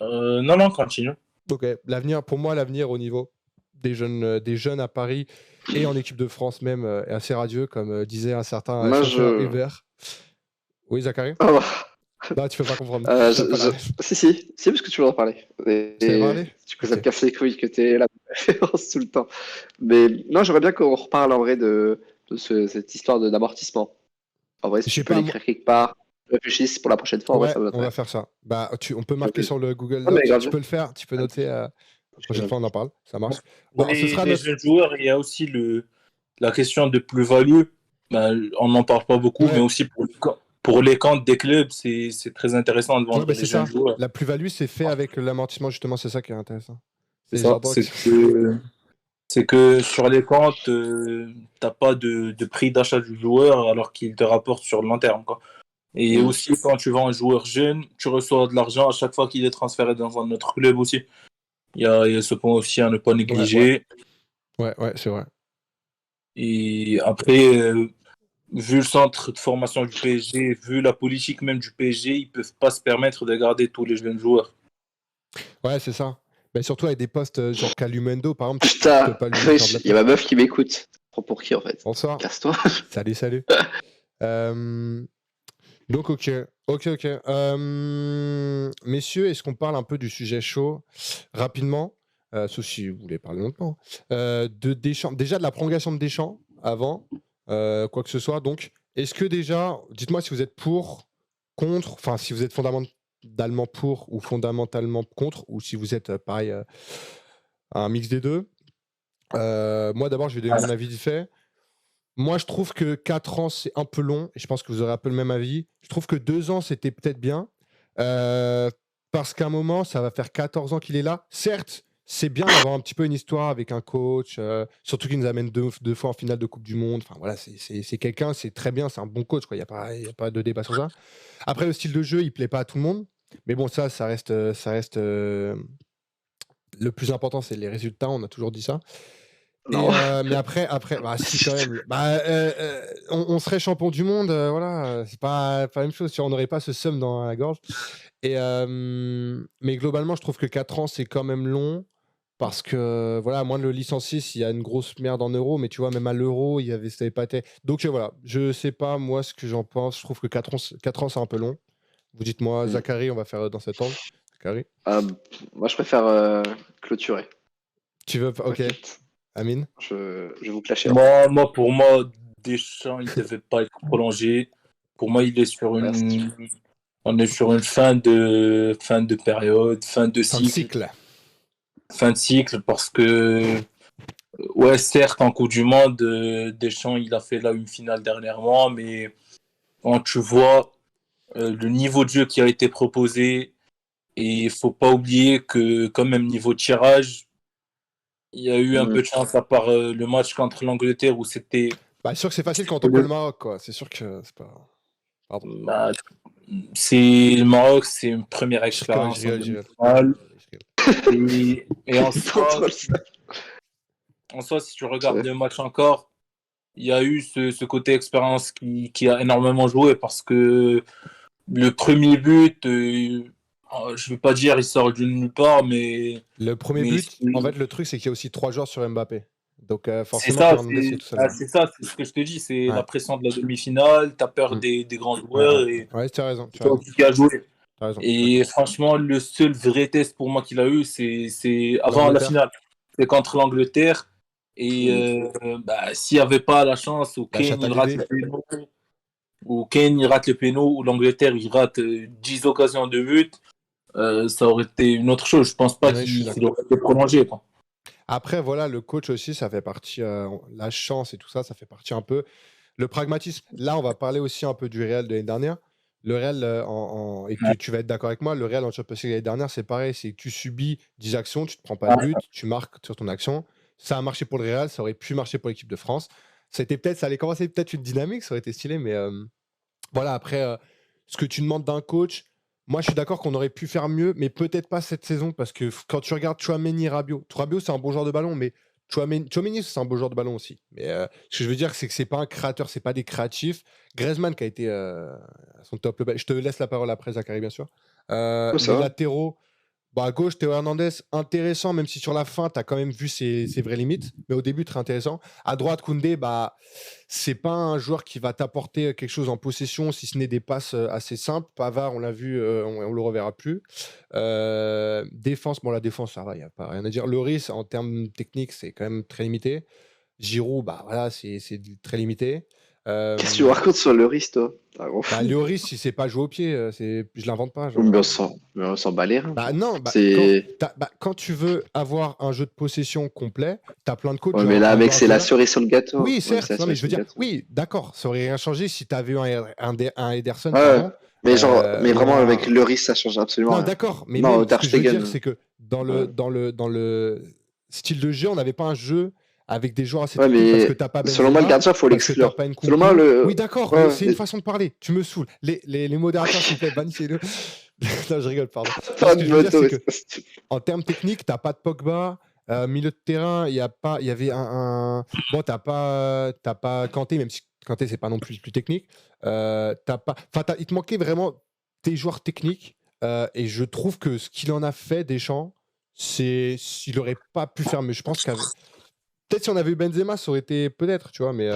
Non, continue. Ok, pour moi, l'avenir au niveau des jeunes à Paris et en équipe de France même est assez radieux, comme disait un certain Moi, chauffeur je. Uber. Oui, Zachary? Oh, Non, tu peux pas comprendre. je- T'as pas la je- ref. si, parce que tu veux en parler. Tu savais Et parler? du coup, ça me Ok. casse les couilles que tu es la référence tout le temps. Mais non, j'aimerais bien qu'on reparle en vrai de cette histoire d'amortissement. En vrai, si Je sais tu peux pas, l'écrire quelque part, réfléchisse pour la prochaine fois, en vrai, ouais, ça on va m'intéresse. faire ça. Bah, on peut marquer sur le Google Ah, mais Doc. grave. Tu peux le faire, tu peux noter. La Je prochaine rigole. fois, on en parle. Ça marche. Pour Bon, ce sera les notre. jeunes joueurs, il y a aussi la question de plus-value. On n'en parle pas beaucoup, mais Ouais, aussi pour les comptes des clubs, c'est très intéressant de ouais, vendre bah, des c'est jeunes ça. joueurs. La plus-value, c'est fait avec l'amortissement, justement. C'est ça qui est intéressant. C'est C'est ça. genre. C'est que sur les comptes, t'as pas de prix d'achat du joueur alors qu'il te rapporte sur le long terme, quoi. Et Mm. aussi, quand tu vends un joueur jeune, tu reçois de l'argent à chaque fois qu'il est transféré dans un autre club aussi. Il y a ce point aussi à ne pas Ouais, ouais, négliger. ouais, c'est vrai. Et après, vu le centre de formation du PSG, vu la politique même du PSG, ils peuvent pas se permettre de garder tous les jeunes joueurs. Ouais, c'est ça. Mais surtout avec des postes genre Calumendo, par exemple, tu peux Putain, pas lui faire de la il y a place. ma meuf qui m'écoute. Prends pour qui en fait? Bonsoir. Casse-toi. Salut, salut. Donc, ok. Messieurs, est-ce qu'on parle un peu du sujet chaud rapidement, sauf si vous voulez parler longtemps, de Deschamps, déjà de la prolongation de Deschamps avant quoi que ce soit. Donc, est-ce que déjà, dites-moi si vous êtes pour, contre, enfin si vous êtes fondamentalement pour ou fondamentalement contre, ou si vous êtes pareil, un mix des deux. Moi d'abord, je vais donner mon avis vite fait. Moi, je trouve que 4 ans, c'est un peu long, et je pense que vous aurez un peu le même avis. Je trouve que 2 ans, c'était peut-être bien, parce qu'à un moment, ça va faire 14 ans qu'il est là. Certes, c'est bien d'avoir un petit peu une histoire avec un coach, surtout qu'il nous amène deux fois en finale de Coupe du Monde. Enfin voilà, c'est quelqu'un, c'est très bien, c'est un bon coach, quoi. Il y a pas de débat sur ça. Après, le style de jeu, il plaît pas à tout le monde, mais bon, ça reste, le plus important, c'est les résultats, on a toujours dit ça. Et Non. mais après, bah si quand même. Bah, on serait champion du monde, voilà, c'est pas la même chose. On n'aurait pas ce seum dans la gorge. Et mais globalement, je trouve que 4 ans, c'est quand même long parce que voilà, à moins de le licencier s'il y a une grosse merde en euros, mais tu vois, même à l'euro, ça avait pas été. Donc voilà, je sais pas moi ce que j'en pense. Je trouve que 4 ans, c'est un peu long. Vous dites-moi, Mm. Zachary, on va faire dans cet ordre. Zachary, Euh, Moi, je préfère clôturer. tu veux? Ok, T'inquiète. Amine. Je vous clasher. Pour moi, Deschamps, il devait pas être prolongé. Pour moi, Reste. on est sur une fin de période, fin de Fin de cycle, cycle. parce que, ouais, certes, en Coupe du Monde, Deschamps, il a fait là une finale dernièrement, mais quand tu vois le niveau de jeu qui a été proposé, et il faut pas oublier que, quand même, niveau tirage, il y a eu un Mm. peu de chance à part le match contre l'Angleterre où c'était. Bah, c'est sûr que c'est facile quand on peut le Maroc, quoi. C'est sûr que c'est pas. Pardon. Bah, c'est le Maroc, c'est une première Je expérience en rigole. demi-finale. Et en Trop soi, trop ça. si tu regardes le match encore, il y a eu ce côté expérience qui a énormément joué parce que le premier but, je ne vais pas dire il sort de nulle part, mais Le premier but, en fait, le truc, c'est qu'il y a aussi 3 joueurs sur Mbappé. Donc, c'est forcément, ça, Fernandez, il est tout seul. c'est ça, c'est ce que je te dis, c'est Ouais. la pression de la demi-finale, tu as peur Mm. des grands joueurs et Ouais, tu as raison. c'est toi qui as joué. T'as raison. Et franchement, le seul vrai test pour moi qu'il a eu, c'est avant la L'Angleterre. finale. C'est contre l'Angleterre. Et s'il n'y avait pas la chance, ou La chatte Kane à il rate bébé. le péno, ou l'Angleterre il rate 10 occasions de but, ça aurait été une autre chose. Je pense pas Oui, je suis qu'il d'accord. aurait été prolongé, quoi. Après, voilà, le coach aussi, ça fait partie, la chance et tout ça, ça fait partie un peu. Le pragmatisme. Là, on va parler aussi un peu du Real de l'année dernière. Le Real, et Ouais. tu vas être d'accord avec moi, le Real en Champions League l'année dernière, c'est pareil, c'est que tu subis 10 actions, tu te prends pas de Ouais. but, tu marques sur ton action. Ça a marché pour le Real, ça aurait pu marcher pour l'équipe de France. Ça allait commencer peut-être une dynamique, ça aurait été stylé, mais voilà, après, ce que tu demandes d'un coach, moi je suis d'accord qu'on aurait pu faire mieux, mais peut-être pas cette saison, parce que quand tu regardes Tchouaméni, Rabiot c'est un bon joueur de ballon, mais Tchouaméni c'est un beau joueur de ballon aussi. Mais ce que je veux dire, c'est que c'est pas un créateur, c'est pas des créatifs. Griezmann qui a été à son top level. Je te laisse la parole après, Zachary, bien sûr. Ouais, ça Les va. latéraux, à gauche, Théo Hernandez, intéressant, même si sur la fin, tu as quand même vu ses vraies limites. Mais au début, très intéressant. À droite, Koundé, c'est pas un joueur qui va t'apporter quelque chose en possession, si ce n'est des passes assez simples. Pavard, on l'a vu, on le reverra plus. Défense, la défense, ça va, il n'y a pas rien à dire. Lloris, en termes techniques, c'est quand même très limité. Giroud, voilà, c'est très limité. Qu'est-ce que tu racontes sur le risque, toi? T'as un grand fou. Lloris, il sait pas jouer au pied, je l'invente pas. Oui, Genre, mais on s'en bat les reins, genre. non, C'est. quand tu veux avoir un jeu de possession complet, tu as plein de coachs, Ouais, mais genre là, un mec, c'est la Guardiola. cerise sur le gâteau. Oui, Ouais, mais c'est certes, la non, mais cerise je veux sur le dire, gâteau. oui, d'accord, ça aurait rien changé si tu avais eu un Ederson, Ouais, pardon, mais genre, mais ou vraiment, avec un. le risque, ça change absolument Non, rien. d'accord, mais Non, même, ce Ter que je veux dire, Stegen. c'est que Ouais, dans le style de jeu, on n'avait pas un jeu avec des joueurs assez ouais, techniques parce que mais t'as pas selon moi, le Benzema, gardien, faut parce que t'as l'exclure. pas Selon moi, Nkunku. Oui, le. d'accord, mais Ouais, c'est une façon de parler. Tu me saoules. Les modérateurs, s'il vous plaît, bannissez-le. Non, je rigole, pardon. Non, pas ce que de je veux dire, moto. c'est que en termes techniques, t'as pas de Pogba. Milieu de terrain, il y avait bon, t'as pas Kanté, même si Kanté c'est pas non plus technique. T'as pas, enfin, il te manquait vraiment des joueurs techniques. Et je trouve que ce qu'il en a fait, Deschamps, il aurait pas pu faire. Mais je pense qu'avec peut-être si on avait eu Benzema, ça aurait été peut-être, tu vois. Mais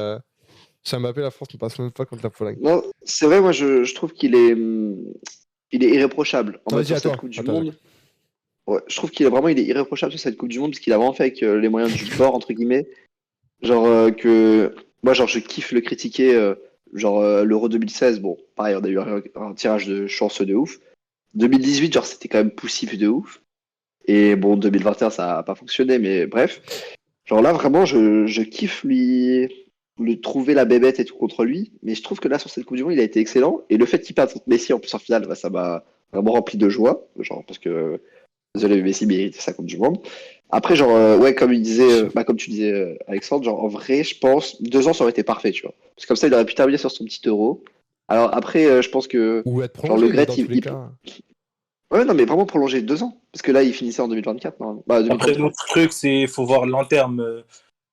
ça m'a appelé la France, ne passe même pas contre la Pologne. Non, c'est vrai, moi, je trouve il est irréprochable en Non, mode vas-y sur à cette toi, Coupe du à toi, Zach. Monde. Ouais, je trouve il est irréprochable sur cette Coupe du Monde parce qu'il a vraiment fait avec les moyens du bord, entre guillemets. Genre que moi genre je kiffe le critiquer l'Euro 2016, bon, pareil, on a eu un tirage de chance de ouf. 2018, genre c'était quand même poussif de ouf. Et bon, 2021 ça a pas fonctionné, mais bref. Genre là vraiment je kiffe lui trouver la bébête et tout contre lui, mais je trouve que là sur cette Coupe du Monde, il a été excellent et le fait qu'il perde contre Messi en plus en finale, ça m'a vraiment rempli de joie, genre parce que désolé, mais Messi mérite sa Coupe du Monde. Après, ouais, comme tu disais, Alexandre, genre, en vrai, je pense, 2 ans, ça aurait été parfait, tu vois. Parce que comme ça, il aurait pu terminer sur son petit euro. Alors après, je pense que, Ou être genre, le prolongé, mais Gret, dans tous les cas. ouais, non, mais vraiment prolonger 2 ans. Parce que là, il finissait en 2024, non? Bah, Après, 2023. l'autre truc, c'est faut voir le long terme. Je Ouais,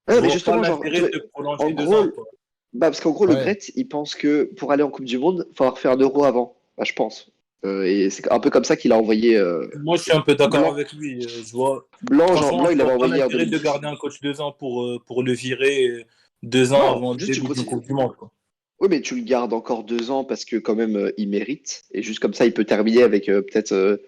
mais vois pas justement, genre, l'intérêt de en prolonger 2 ans, gros, quoi. parce qu'en gros, le Ouais. Gret, il pense que pour aller en Coupe du Monde, il faudra faire un euro avant. Bah, je pense. Et c'est un peu comme ça qu'il a envoyé Moi, je suis un peu d'accord Blanc. avec lui. Je vois, Blanc, franchement, il je l'avait vois pas envoyé en l'intérêt de 2010. garder un coach 2 ans pour le virer 2 ans Non, avant le juste tu début d'une continues. Coupe du Monde, quoi. Oui, mais tu le gardes encore 2 ans parce que quand même il mérite. Et juste comme ça, il peut terminer avec peut-être,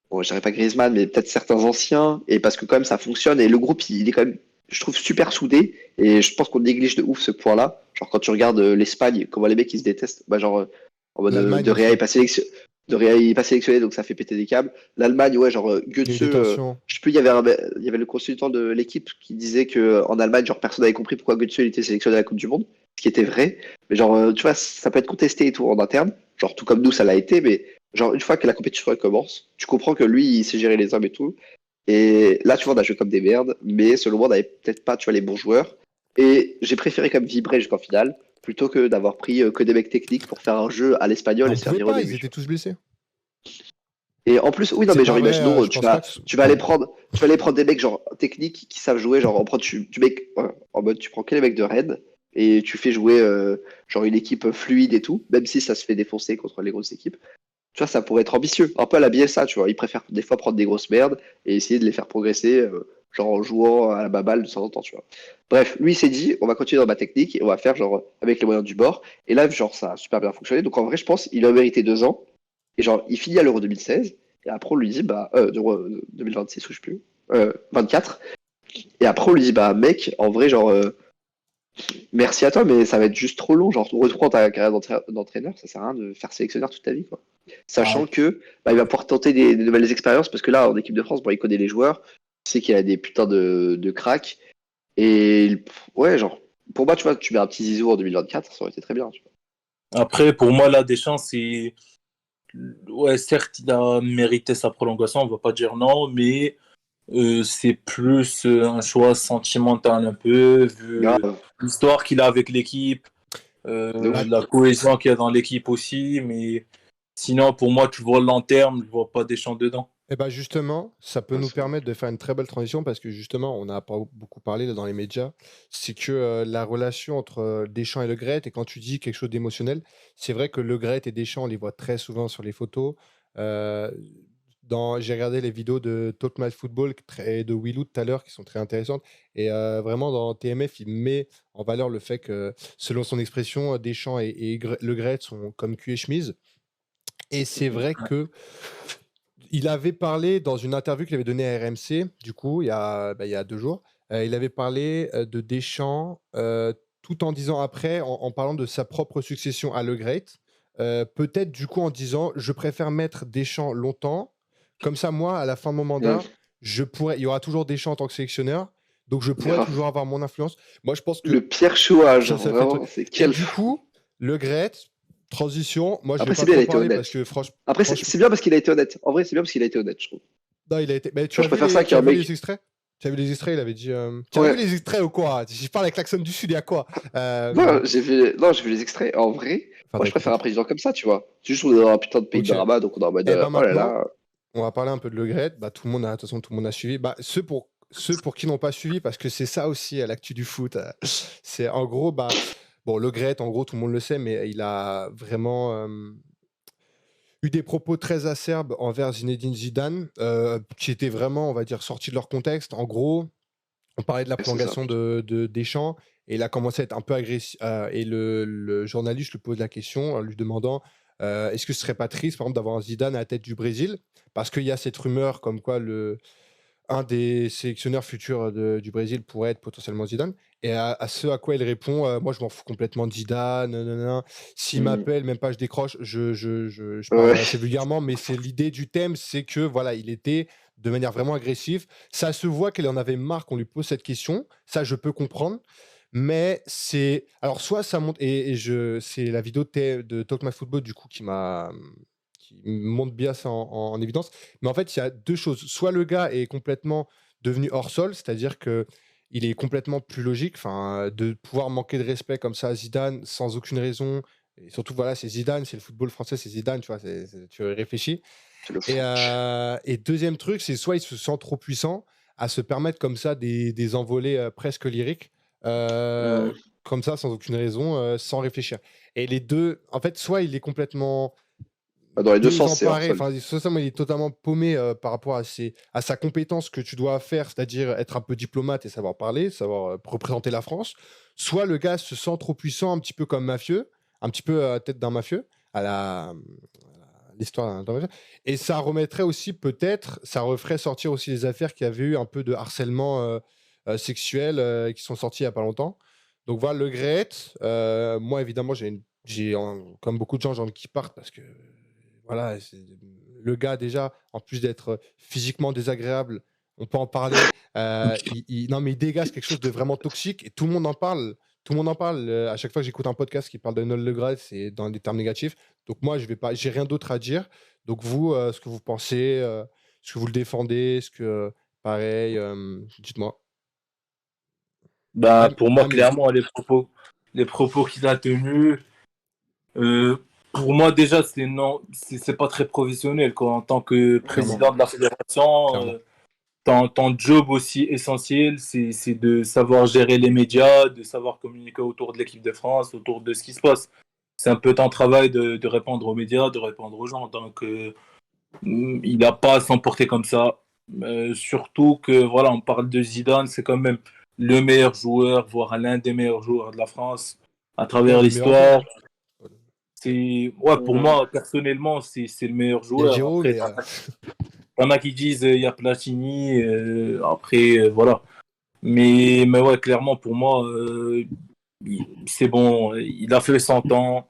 bon, je dirais pas Griezmann, mais peut-être certains anciens. Et parce que quand même ça fonctionne. Et le groupe, il est quand même, je trouve, super soudé. Et je pense qu'on néglige de ouf ce point-là. Genre quand tu regardes l'Espagne, comment les mecs ils se détestent. Bah genre en mode L'Allemagne De Réa est aussi. pas sélectionné. De Réa est pas sélectionné, donc ça fait péter des câbles. L'Allemagne, ouais, genre Il y a eu Götze, des tensions. je sais plus, il y avait le consultant de l'équipe qui disait que en Allemagne, genre personne n'avait compris pourquoi Götze il était sélectionné à la Coupe du Monde, ce qui était vrai. Mais genre, tu vois, ça peut être contesté et tout en interne. Genre, tout comme nous, ça l'a été. Mais genre, une fois que la compétition elle commence, tu comprends que lui, il sait gérer les hommes et tout. Et là, tu vois, on a joué comme des merdes. Mais selon moi, on n'avait peut-être pas, tu vois, les bons joueurs. Et j'ai préféré comme vibrer jusqu'en finale, plutôt que d'avoir pris que des mecs techniques pour faire un jeu à l'espagnol et On se faire pouvait virer au pas, ils début, tu étaient vois. tous blessés. Et en plus, oui, non, C'est mais genre, pas vrai, imaginons, je pense pas que. tu vas aller prendre des mecs genre techniques qui savent jouer, genre en mode tu prends que les mecs de Rennes et tu fais jouer genre une équipe fluide et tout, même si ça se fait défoncer contre les grosses équipes. Tu vois, ça pourrait être ambitieux, un peu à la Bielsa, tu vois. Ils préfèrent des fois prendre des grosses merdes et essayer de les faire progresser, genre en jouant à la baballe de temps en temps, tu vois. Bref, lui il s'est dit, on va continuer dans ma technique et on va faire genre avec les moyens du bord. Et là, genre, ça a super bien fonctionné. Donc en vrai, je pense il a mérité 2 ans. Et genre, il finit à l'Euro 2016. Et après, on lui dit, 2026, ou je sais plus, 24. Et après, on lui dit, bah, mec, en vrai, genre, merci à toi, mais ça va être juste trop long. Genre, reprends ta carrière d'entraîneur, ça sert à rien de faire sélectionneur toute ta vie, quoi. Ah, Sachant que, bah, il va pouvoir tenter des nouvelles expériences, parce que là, en équipe de France, bon, il connaît les joueurs, il sait qu'il a des putains de cracks. Et, ouais, genre, pour moi, tu vois, tu mets un petit Zizou en 2024, ça aurait été très bien, tu vois. après, pour moi, là, Deschamps, c'est. Ouais, certes, il a mérité sa prolongation, on va pas dire non, mais c'est plus un choix sentimental un peu, vu Grave, l'histoire qu'il a avec l'équipe, de ouf. la cohésion qu'il y a dans l'équipe aussi, mais sinon, pour moi, tu vois le long terme, je vois pas Deschamps dedans. Et bah justement, ça peut Ouais, nous c'est vrai. permettre de faire une très belle transition parce que justement, on n'a pas beaucoup parlé là, dans les médias, c'est que la relation entre Deschamps et Le Gret, et quand tu dis quelque chose d'émotionnel, c'est vrai que Le Gret et Deschamps, on les voit très souvent sur les photos. Euh, j'ai regardé les vidéos de Talk My Football et de Willou tout à l'heure qui sont très intéressantes. Et vraiment, dans TMF, il met en valeur le fait que, selon son expression, Deschamps et Le Gret sont comme cul et chemise. Et c'est vrai que il avait parlé dans une interview qu'il avait donnée à RMC, du coup, il y a 2 jours. Il avait parlé de Deschamps, tout en disant après, en parlant de sa propre succession à Le Great, peut-être du coup en disant je préfère mettre Deschamps longtemps, comme ça, moi, à la fin de mon Mm. mandat, il y aura toujours Deschamps en tant que sélectionneur, donc je pourrais Grave. toujours avoir mon influence. Moi, je pense que Le pire choix, genre, ça fait le truc. vraiment, c'est Et quel. du coup, Le Great, transition, moi, je vais Après, c'est pas bien, il trop a été parler honnête. parce que Après, franchement, c'est bien parce qu'il a été honnête. En vrai, c'est bien parce qu'il a été honnête, je trouve. non, il a été. Mais Genre, je préfère ça tu as qu'un vu les mec. extraits? Tu as vu les extraits? Il avait dit. Tu as vu Ouais. les extraits ou quoi? Je parle avec l'accent du Sud, il y a quoi? Non, j'ai vu les extraits. En vrai, Enfin, moi, t'as je préfère écouté. un président comme ça, tu vois. C'est juste, on est dans un putain de pays de Ok. drama, donc on est en mode, Et ben oh là maintenant, là. on va parler un peu de Le Gret. Bah, tout le monde a, de toute façon, tout le monde a suivi. Bah, ceux pour qui n'ont pas suivi, parce que c'est ça aussi l'actu du foot. C'est en gros, bah, bon, Le Gret, en gros, tout le monde le sait, mais il a vraiment eu des propos très acerbes envers Zinedine Zidane, qui étaient vraiment, on va dire, sortis de leur contexte. En gros, on parlait de la Ouais, c'est ça, prolongation putain. de Deschamps et il a commencé à être un peu agressif. Et le journaliste lui pose la question en lui demandant est-ce que ce serait pas triste, par exemple, d'avoir un Zidane à la tête du Brésil? Parce qu'il y a cette rumeur comme quoi un des sélectionneurs futurs du Brésil pourrait être potentiellement Zidane. Et à ce à quoi il répond moi, je m'en fous complètement de Zidane. Nanana. S'il Mm. m'appelle, même pas je décroche. Je parle Ouais. assez vulgairement, mais c'est l'idée du thème, c'est que voilà, il était de manière vraiment agressive. Ça se voit qu'il en avait marre qu'on lui pose cette question. Ça, je peux comprendre. Mais c'est. Alors, soit ça monte. C'est la vidéo de Talk My Football, du coup, qui montre bien ça en évidence. Mais en fait, il y a 2 choses. Soit le gars est complètement devenu hors sol, c'est-à-dire que il est complètement plus logique, enfin, de pouvoir manquer de respect comme ça à Zidane sans aucune raison. Et surtout, voilà, c'est Zidane, c'est le football français, c'est Zidane, tu vois, tu réfléchis. C'est le Et, foot. deuxième truc, c'est soit il se sent trop puissant à se permettre comme ça des envolées presque lyriques, Mm. comme ça, sans aucune raison, sans réfléchir. Et les deux, en fait, soit il est complètement Bah, dans les deux sens, c'est hors désemparé, sol. enfin, il est totalement paumé par rapport à sa compétence que tu dois faire, c'est-à-dire être un peu diplomate et savoir parler, savoir représenter la France. Soit le gars se sent trop puissant, un petit peu comme mafieux, un petit peu à la tête d'un mafieux, à l'histoire d'un mafieux. Et ça remettrait aussi, peut-être, ça referait sortir aussi les affaires qui avaient eu un peu de harcèlement sexuel qui sont sorties il n'y a pas longtemps. Donc voilà, Le Gret, moi évidemment, comme beaucoup de gens, j'ai envie qu'il parte parce que voilà, le gars déjà, en plus d'être physiquement désagréable, on peut en parler. Non, mais il dégage quelque chose de vraiment toxique et tout le monde en parle. Tout le monde en parle. À chaque fois que j'écoute un podcast qui parle de Noël Le Graët, c'est dans des termes négatifs. Donc moi, je vais pas, j'ai rien d'autre à dire. Donc vous, ce que vous pensez, ce que vous le défendez, ce que pareil, dites-moi. Bah, pour moi, Amine. clairement, les propos qu'il a tenus, euh, pour moi, déjà, c'est non, c'est pas très professionnel, quoi. En tant que Clairement, président de la fédération, clairement. ton job aussi essentiel, c'est de savoir gérer les médias, de savoir communiquer autour de l'équipe de France, autour de ce qui se passe. C'est un peu ton travail de répondre aux médias, de répondre aux gens. Donc, il n'a pas à s'emporter comme ça. Surtout que, voilà, on parle de Zidane, c'est quand même le meilleur joueur, voire l'un des meilleurs joueurs de la France à Non, travers le meilleur joueur. l'histoire. Ouais, pour Mm. moi, personnellement, c'est le meilleur Il y a joueur. Giroud, Après, mais t'en as qui disent il y a Platini. Après, voilà. Mais ouais, clairement, pour moi, c'est bon. Il a fait 100 ans.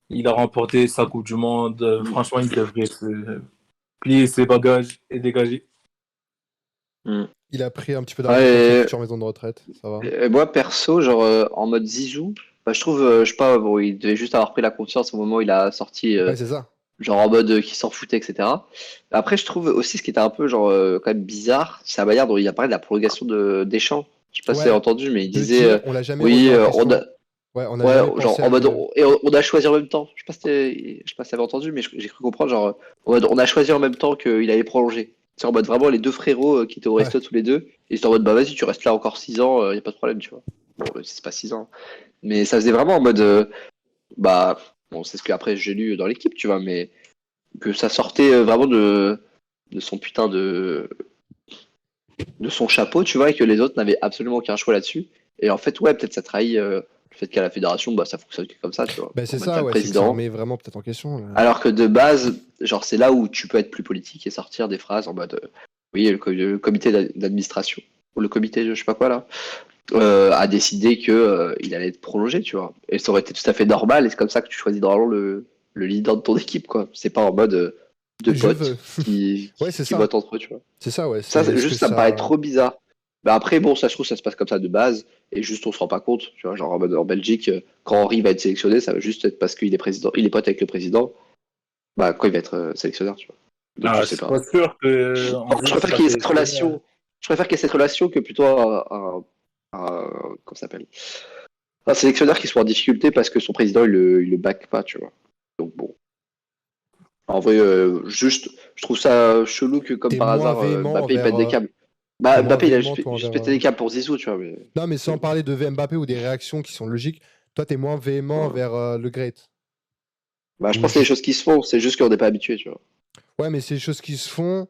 Il a remporté sa Coupe du Monde. Franchement, il devrait se plier ses bagages et dégager. Il a pris un petit peu d'argent pour sa Ouais, future maison de retraite, ça va. et moi, perso, genre en mode Zizou, bah, je trouve, je sais pas, bon, il devait juste avoir pris la confiance au moment où il a sorti, Ouais, c'est ça. genre en mode qui s'en foutait, etc. Après, je trouve aussi ce qui était un peu genre quand même bizarre, c'est la manière dont il a parlé de la prolongation de Deschamps. Je sais pas si vous avez Ouais, entendu, mais il de disait dire on l'a jamais remis oui, en on a, question. Ouais, on n'a ouais, jamais pensé genre à en mode le. et on a choisi en même temps. Je sais pas si t'avais entendu, mais j'ai cru comprendre genre en mode on a choisi en même temps qu'il allait prolonger. C'est en mode vraiment les deux frérots qui étaient au Ouais. resto tous les deux. Et c'était en mode bah vas-y, tu restes là encore 6 ans, y a pas de problème, tu vois. Bon, c'est pas 6 ans. Mais ça faisait vraiment en mode bah bon, c'est ce que après j'ai lu dans l'équipe, tu vois, mais que ça sortait vraiment de son putain de son chapeau, tu vois, et que les autres n'avaient absolument aucun choix là-dessus. Et en fait, ouais, peut-être ça trahit le fait qu'à la fédération, bah, ça fonctionne que comme ça, tu vois. Ben On c'est met pas ça, le ouais, c'est que ça président. remet vraiment peut-être en question, là. Alors que de base, genre, c'est là où tu peux être plus politique et sortir des phrases en mode, oui, le comité d'administration, ou le comité, je sais pas quoi, là, a décidé que il allait être prolongé, tu vois. Et ça aurait été tout à fait normal, et c'est comme ça que tu choisis normalement le leader de ton équipe, quoi. C'est pas en mode deux Je veux. potes qui, Ouais, c'est qui ça. votent entre eux, tu vois. C'est ça, ouais. Ça, C'est est-ce que juste, ça me paraît ça. trop bizarre. Mais après, bon, ça, je trouve, ça se passe comme ça de base, et juste, on se rend pas compte, tu vois, genre en mode en Belgique, quand Henri va être sélectionné, ça va juste être parce qu'il est président, il est pote avec le président, bah, quand il va être sélectionneur, tu vois. Donc, je Ah, je sais suis pas. pas sûr que Je Henry préfère sera qu'il y ait cette sélectionné, hein. relation, je préfère qu'il y ait cette relation que plutôt comment ça s'appelle? Un sélectionneur qui soit en difficulté parce que son président, il le back pas, tu vois. Donc, bon. En vrai, juste, je trouve ça chelou que, comme T'es par moins hasard, véhément Mbappé, il envers. pète des câbles. T'es Bah, moins Mbappé, il a véhément, juste, toi, juste envers. pété des câbles pour Zizou, tu vois. Mais Non, mais sans parler de Mbappé ou des réactions qui sont logiques, toi, t'es moins véhément ouais. vers le Great. Bah, je Ou pense que c'est des juste. choses qui se font, c'est juste qu'on n'est pas habitué, tu vois. Ouais, mais c'est des choses qui se font.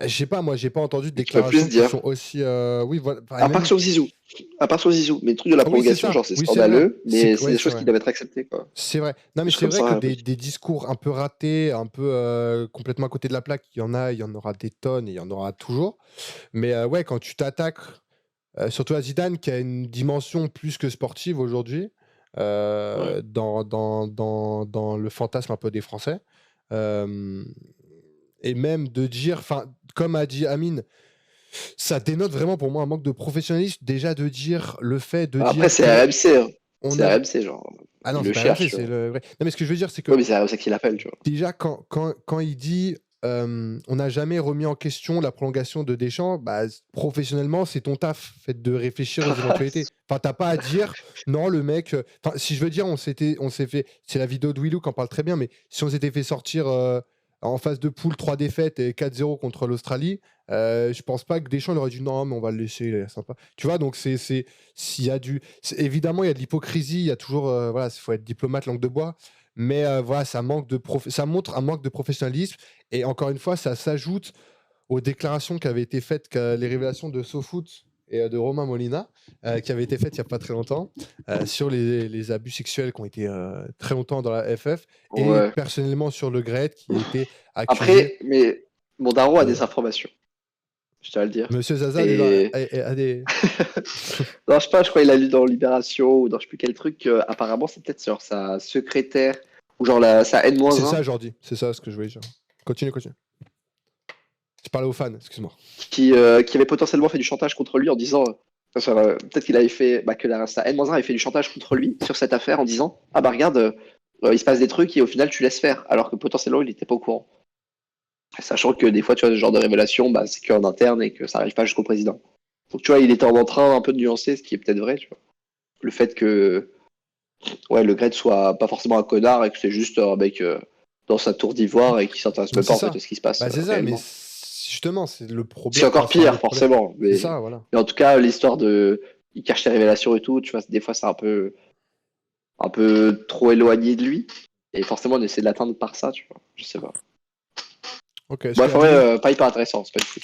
Je sais pas, moi, j'ai pas entendu de Je peux plus déclarations qui dire. sont aussi. Oui, voilà. Enfin, et À part même. sur Zizou. À part sur Zizou. Mais le truc de la Ah oui, c'est prolongation, ça. genre, c'est Oui, c'est vrai. scandaleux, mais c'est Ouais, des c'est choses qui vrai. doivent être acceptées, quoi. C'est vrai. Non, mais Juste c'est comme vrai que ça, des discours un peu ratés, un peu complètement à côté de la plaque, il y en aura des tonnes et il y en aura toujours. Mais ouais, quand tu t'attaques, surtout à Zidane, qui a une dimension plus que sportive aujourd'hui, ouais. dans le fantasme un peu des Français, euh, et même de dire, enfin, comme a dit Amine, ça dénote vraiment pour moi un manque de professionnalisme, déjà de dire le fait de Après, dire c'est que RMC, hein. on C'est a. RMC, genre. Ah non, Il c'est le pas RMC, cherche, tu c'est vois. le vrai. Non, mais ce que je veux dire, c'est Ouais, que mais c'est RMC qui l'appelle, tu vois. déjà, quand il dit on n'a jamais remis en question la prolongation de Deschamps, bah, professionnellement, c'est ton taf, fait de réfléchir aux éventualités. Enfin, t'as pas à dire non, le mec. Enfin, si je veux dire, on s'est fait. C'est la vidéo de Willou qui en parle très bien, mais si on s'était fait sortir en phase de poule 3 défaites et 4-0 contre l'Australie, je pense pas que Deschamps il aurait dit non, mais on va le laisser, il est sympa. Tu vois, donc s'il y a évidemment, il y a de l'hypocrisie, il y a toujours, voilà, il faut être diplomate langue de bois. Mais voilà, ça montre un manque de professionnalisme. Et encore une fois, ça s'ajoute aux déclarations qui avaient été faites, les révélations de SoFoot et de Romain Molina, qui avaient été faites il n'y a pas très longtemps, sur les abus sexuels qui ont été très longtemps dans la FF, et Ouais. personnellement sur le Gret, qui a été accusé. Après, mais mon daron a de- des informations. Je tiens à le dire. Monsieur Zaza, lui, Et a des. non, je sais pas, je crois qu'il a lu dans Libération ou dans je sais plus quel truc. Apparemment, c'est peut-être sur sa secrétaire ou genre sa C'est ça, N-1 Jordi. C'est ça ce que je voulais dire. Continue, continue. Je parlais aux fans, excuse-moi. qui avait potentiellement fait du chantage contre lui en disant peut-être qu'il avait fait que sa N-1 avait fait du chantage contre lui sur cette affaire en disant ah bah regarde il se passe des trucs et au final tu laisses faire alors que potentiellement il n'était pas au courant. Sachant que des fois tu vois ce genre de révélation c'est qu'en interne et que ça arrive pas jusqu'au président. Donc tu vois il était en train un peu de nuancer ce qui est peut-être vrai tu vois. Le fait que ouais le Gret soit pas forcément un connard et que c'est juste un mec dans sa tour d'ivoire et qui s'intéresse Mais même pas c'est en fait ça. à ce qui se passe Bah, c'est ça, mais réellement. justement, c'est le C'est problème. encore Enfin, le pire, problème. forcément. C'est Mais, ça, voilà. mais en tout cas, l'histoire de. Il cache ses révélations et tout, tu vois, des fois, c'est un peu trop éloigné de lui. Et forcément, on essaie de l'atteindre par ça, tu vois. Je sais pas. Ok, est-ce que Bref, en vrai, Amine, pas hyper intéressant, c'est pas du foot.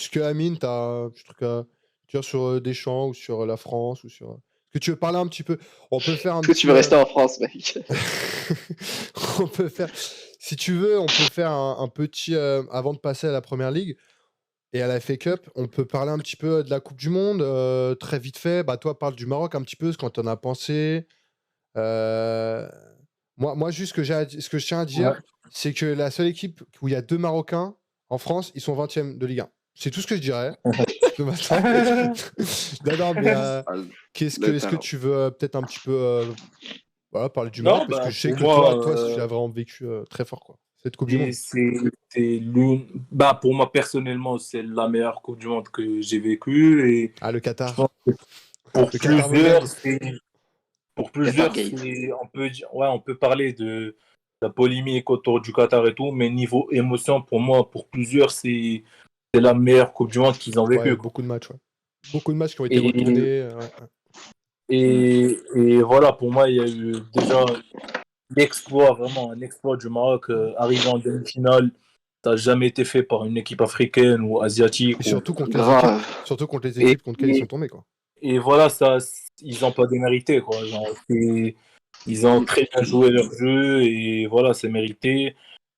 t'as un petit truc à dire sur Deschamps ou sur la France ou sur. Est-ce que tu veux parler un petit peu? On peut faire un Est-ce que tu petit. veux rester en France, mec? On peut faire. Si tu veux, on peut faire un petit. Avant de passer à la première ligue, Et à la FA Cup, on peut parler un petit peu de la Coupe du Monde, très vite fait. Bah, toi, parle du Maroc un petit peu, ce qu'on en a pensé. Euh, moi, juste ce que je tiens à Ouais. dire, c'est que la seule équipe où il y a 2 Marocains en France, ils sont 20e de Ligue 1. C'est tout ce que je dirais. Non, non, mais Ah, le est-ce que talent. tu veux peut-être un petit peu voilà, parler du Maroc? Non, Parce que bah, je sais pour que toi, moi, tu l'as vraiment vécu très fort, quoi. Cette Coupe du c'est Monde. c'est l'une. Bah, pour moi, personnellement, c'est la meilleure Coupe du Monde que j'ai vécue. Et Ah, le je pense Qatar. que pour Le Qatar me gagne. Qatargate. on peut dire, ouais, on peut parler de la polémique autour du Qatar et tout, mais niveau émotion, pour moi, pour plusieurs, c'est la meilleure Coupe du Monde qu'ils ont Ouais, vécue, quoi. beaucoup de matchs, ouais. Beaucoup de matchs qui ont été Et, retournés. Ouais. Mm. et voilà, pour moi, il y a eu déjà l'exploit, vraiment un exploit du Maroc, arrivé en demi-finale. Ça n'a jamais été fait par une équipe africaine ou asiatique. Et surtout Grave. contre les Et, équipes contre lesquelles ils sont tombés, quoi. et voilà, ça, ils n'ont pas démérité, quoi. Genre, ils ont Mm. très bien joué leur jeu et voilà, c'est mérité.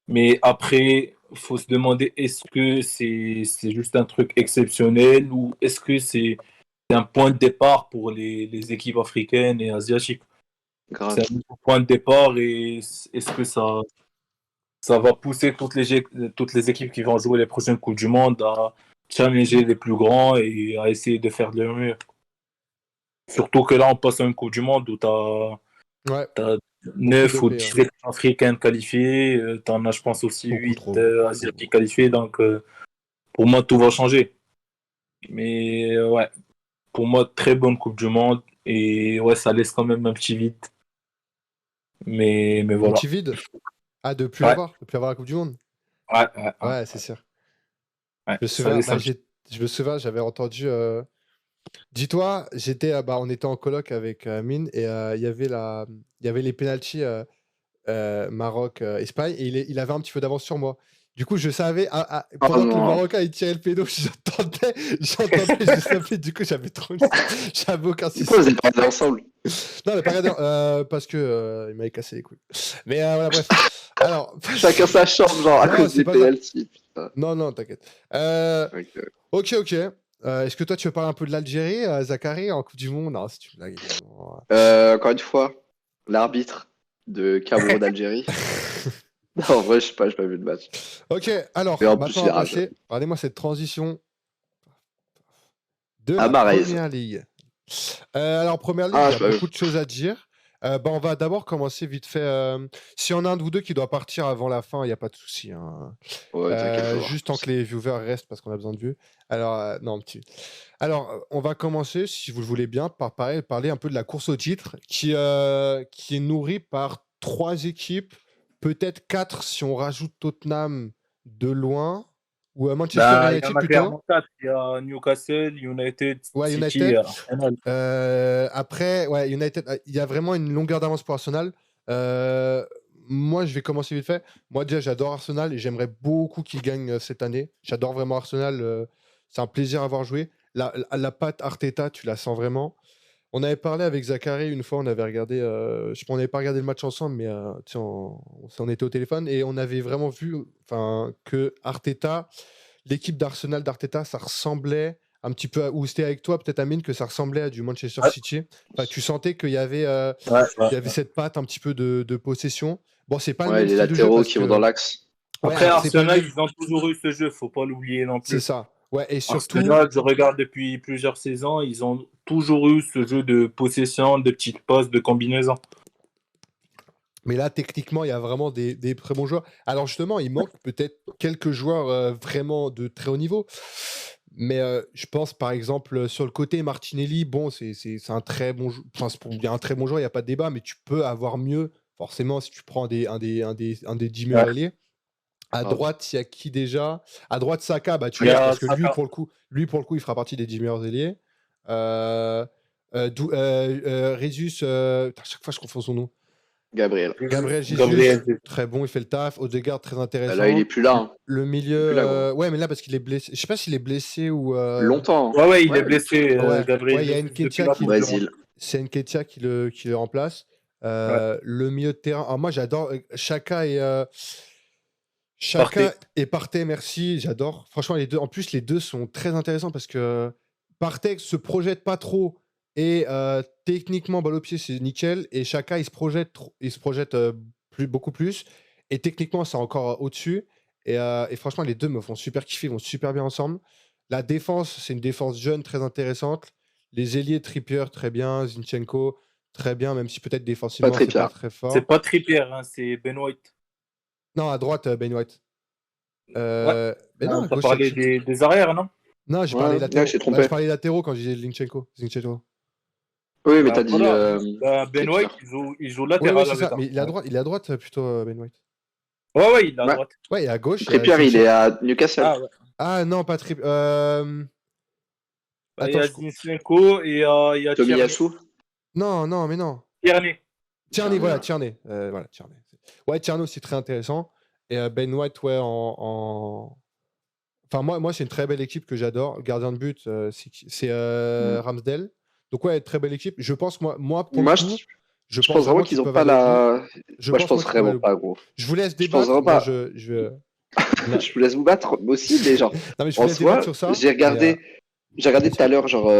Mais après, il faut se demander est-ce que c'est juste un truc exceptionnel ou est-ce que c'est un point de départ pour les équipes africaines et asiatiques. C'est Grave. un nouveau point de départ et est-ce que ça va pousser toutes les équipes qui vont jouer les prochaines Coupes du Monde à challenger les plus grands et à essayer de faire de leur mieux. Surtout que là, on passe à une Coupe du Monde où tu as Ouais, T'as beaucoup 9 de ou pays, ouais. 10 équipes africaines qualifiées, t'en as je pense aussi Beaucoup 8 trop. asiatiques qualifiés, donc pour moi tout va changer. Mais ouais, pour moi très bonne Coupe du Monde et ouais ça laisse quand même un petit vide. Mais Un voilà. petit vide. Ah, Ouais, de plus avoir la Coupe du Monde. ouais, Ouais, c'est sûr. ouais, Je me ça souviens, laisse un petit. je me souviens, j'avais entendu. Dis-toi, on était en coloc avec Amine et il y avait les pénaltys Maroc, Espagne et il avait un petit peu d'avance sur moi. Du coup, je savais, Oh pendant que le non. Marocain il tirait le pédo, j'entendais, je savais, du coup, j'avais trop, j'avais aucun Pourquoi souci. vous êtes pas allés ensemble? Non, mais pas regardé, parce que il m'avait cassé les couilles. Mais voilà, bref. Alors, Chacun sa chambre, genre, à non, cause c'est des pas ça. penalties. Putain. Non, t'inquiète. Euh, Ok. ok. Est-ce que toi, tu veux parler un peu de l'Algérie, Zachary, en Coupe du Monde? Non, si tu me blagues, évidemment. Encore une fois, l'arbitre de Cameroun d'Algérie. Non, en vrai, je sais pas, j'ai pas vu le match. Ok, alors, Mais en plus, maintenant, on il va est rageux. passer. Regardez-moi cette transition de À la Mahrez. Première Ligue. Alors, Première Ligue, il Ah, y a je pas vu. beaucoup de choses à dire. On va d'abord commencer vite fait. Si on a un de vous deux qui doit partir avant la fin, il n'y a pas de souci, hein. Ouais, t'inquiète, faut voir. Juste tant que les viewers restent parce qu'on a besoin de vues. Alors, non, petit. Alors, on va commencer, si vous le voulez bien, par parler un peu de la course au titre qui est nourrie par 3 équipes, peut-être 4 si on rajoute Tottenham de loin, ou Manchester Bah, il y en United a plutôt. clairement 4. Il y a Newcastle, United, Ouais, City, United. Arsenal. Après, ouais, United, il y a vraiment une longueur d'avance pour Arsenal. Euh, Moi, je vais commencer vite fait. Moi, déjà, j'adore Arsenal et j'aimerais beaucoup qu'ils gagnent cette année. J'adore vraiment Arsenal. C'est un plaisir à avoir joué. La patte Arteta, tu la sens vraiment. On avait parlé avec Zachary une fois, on avait regardé, on n'avait pas regardé le match ensemble, mais tu sais, on était au téléphone et on avait vraiment vu que Arteta, l'équipe d'Arsenal d'Arteta, ça ressemblait un petit peu, ou c'était avec toi peut-être Amine, que ça ressemblait à du Manchester Ouais, City. Enfin, tu sentais il y avait ouais. cette patte un petit peu de possession. Bon, c'est pas le Ouais, même les style de jeu latéraux parce qui vont dans que, l'axe. ouais, Après, alors c'est pas le Arsenal, même, ils ont toujours eu ce jeu, faut pas l'oublier non c'est plus. ça. Ouais, et surtout, Arsenal, je regarde depuis plusieurs saisons, ils ont toujours eu ce jeu de possession, de petites passes, de combinaisons. mais là, techniquement, il y a vraiment des très bons joueurs. Alors justement, il manque peut-être quelques joueurs vraiment de très haut niveau. Mais je pense, par exemple, sur le côté Martinelli, bon, c'est un très bon joueur. Enfin, il y a un très bon joueur, il n'y a pas de débat, mais tu peux avoir mieux, forcément, si tu prends un des 10 meilleurs Ouais. ailiers. À Grave. droite, il y a qui déjà? À droite, Saka, bah, tu Il y laisses a parce que Saka. pour le coup, il fera partie des 10 meilleurs ailiers. Résus, à chaque fois, je confonds son nom. Gabriel. Gabriel Jesus, Gabriel. très bon, il fait le taf. Odegaard, très Là, il est intéressant. plus là. Hein. Le milieu, Il est plus là, gros. ouais, mais là, parce qu'il est blessé. Je sais pas s'il est blessé ou. Longtemps. Ouais, ouais, il est Ouais, blessé, Ouais, Gabriel ouais, il y a Jesus, depuis Nketiah la au Coupe du Monde. Brésil. c'est Nketiah qui le remplace. Ouais. Le milieu de terrain. Alors moi, j'adore Chaka et Chaka et Partey, merci, j'adore. Franchement, les deux. En plus, les deux sont très intéressants parce que Partey se projette pas trop et techniquement, balle au pied, c'est nickel. Et Chaka, il se projette beaucoup plus. Et techniquement, c'est encore au-dessus. Et franchement, les deux me font super kiffer, ils vont super bien ensemble. La défense, c'est une défense jeune, très intéressante. Les ailiers, Trippier, très bien. Zinchenko, très bien, même si peut-être Pas défensivement, très c'est pas pire. très C'est fort. pas Trippier, hein, c'est Ben White. Non, à droite, Ben White. Ouais. Mais non, à T'as gauche, parlé des arrières, non? non, j'ai parlé Ouais, là, je latéraux. t'ai Bah, je trompé. parlais latéraux quand je disais Zinchenko. Oui, mais Bah, t'as dit voilà. Ben Trippier. White, il joue Ouais, ouais, latéral c'est avec ça. Mais Arsenal. il est à droite plutôt, Ben White. Ouais, il est à Ouais. droite. Ouais, et à gauche, il y a Trippier, il est Zinchenko. à Newcastle. Ah ouais. Ah non, pas Trip. Bah, il y Attends, a Zinchenko et il y a Tierney. Tomiyasu. non, mais non. Tierney. Tierney, voilà, Ouais. Tierney. Voilà, Tierney. Ouais, Tierney aussi très intéressant. Et Ben White, ouais, Enfin, moi c'est une très belle équipe que j'adore. Le gardien de but, c'est Ramsdale. Donc, ouais, très belle équipe. Je pense, moi pour le Moi, coup, je je pense pense vraiment vraiment qu'ils qu'ils ont peuvent pas aller au bout. la. Je Moi, je pense, moi, pense qu'ils peuvent aller vraiment au bout. pas, gros. Je vous laisse Je pense débattre. vraiment Moi, pas. on a- Je vous laisse vous battre, moi aussi, mais genre, Non, mais je vous en laisse débattre soi, sur ça. j'ai Mais regardé, j'ai regardé tout vas-y. à l'heure, genre,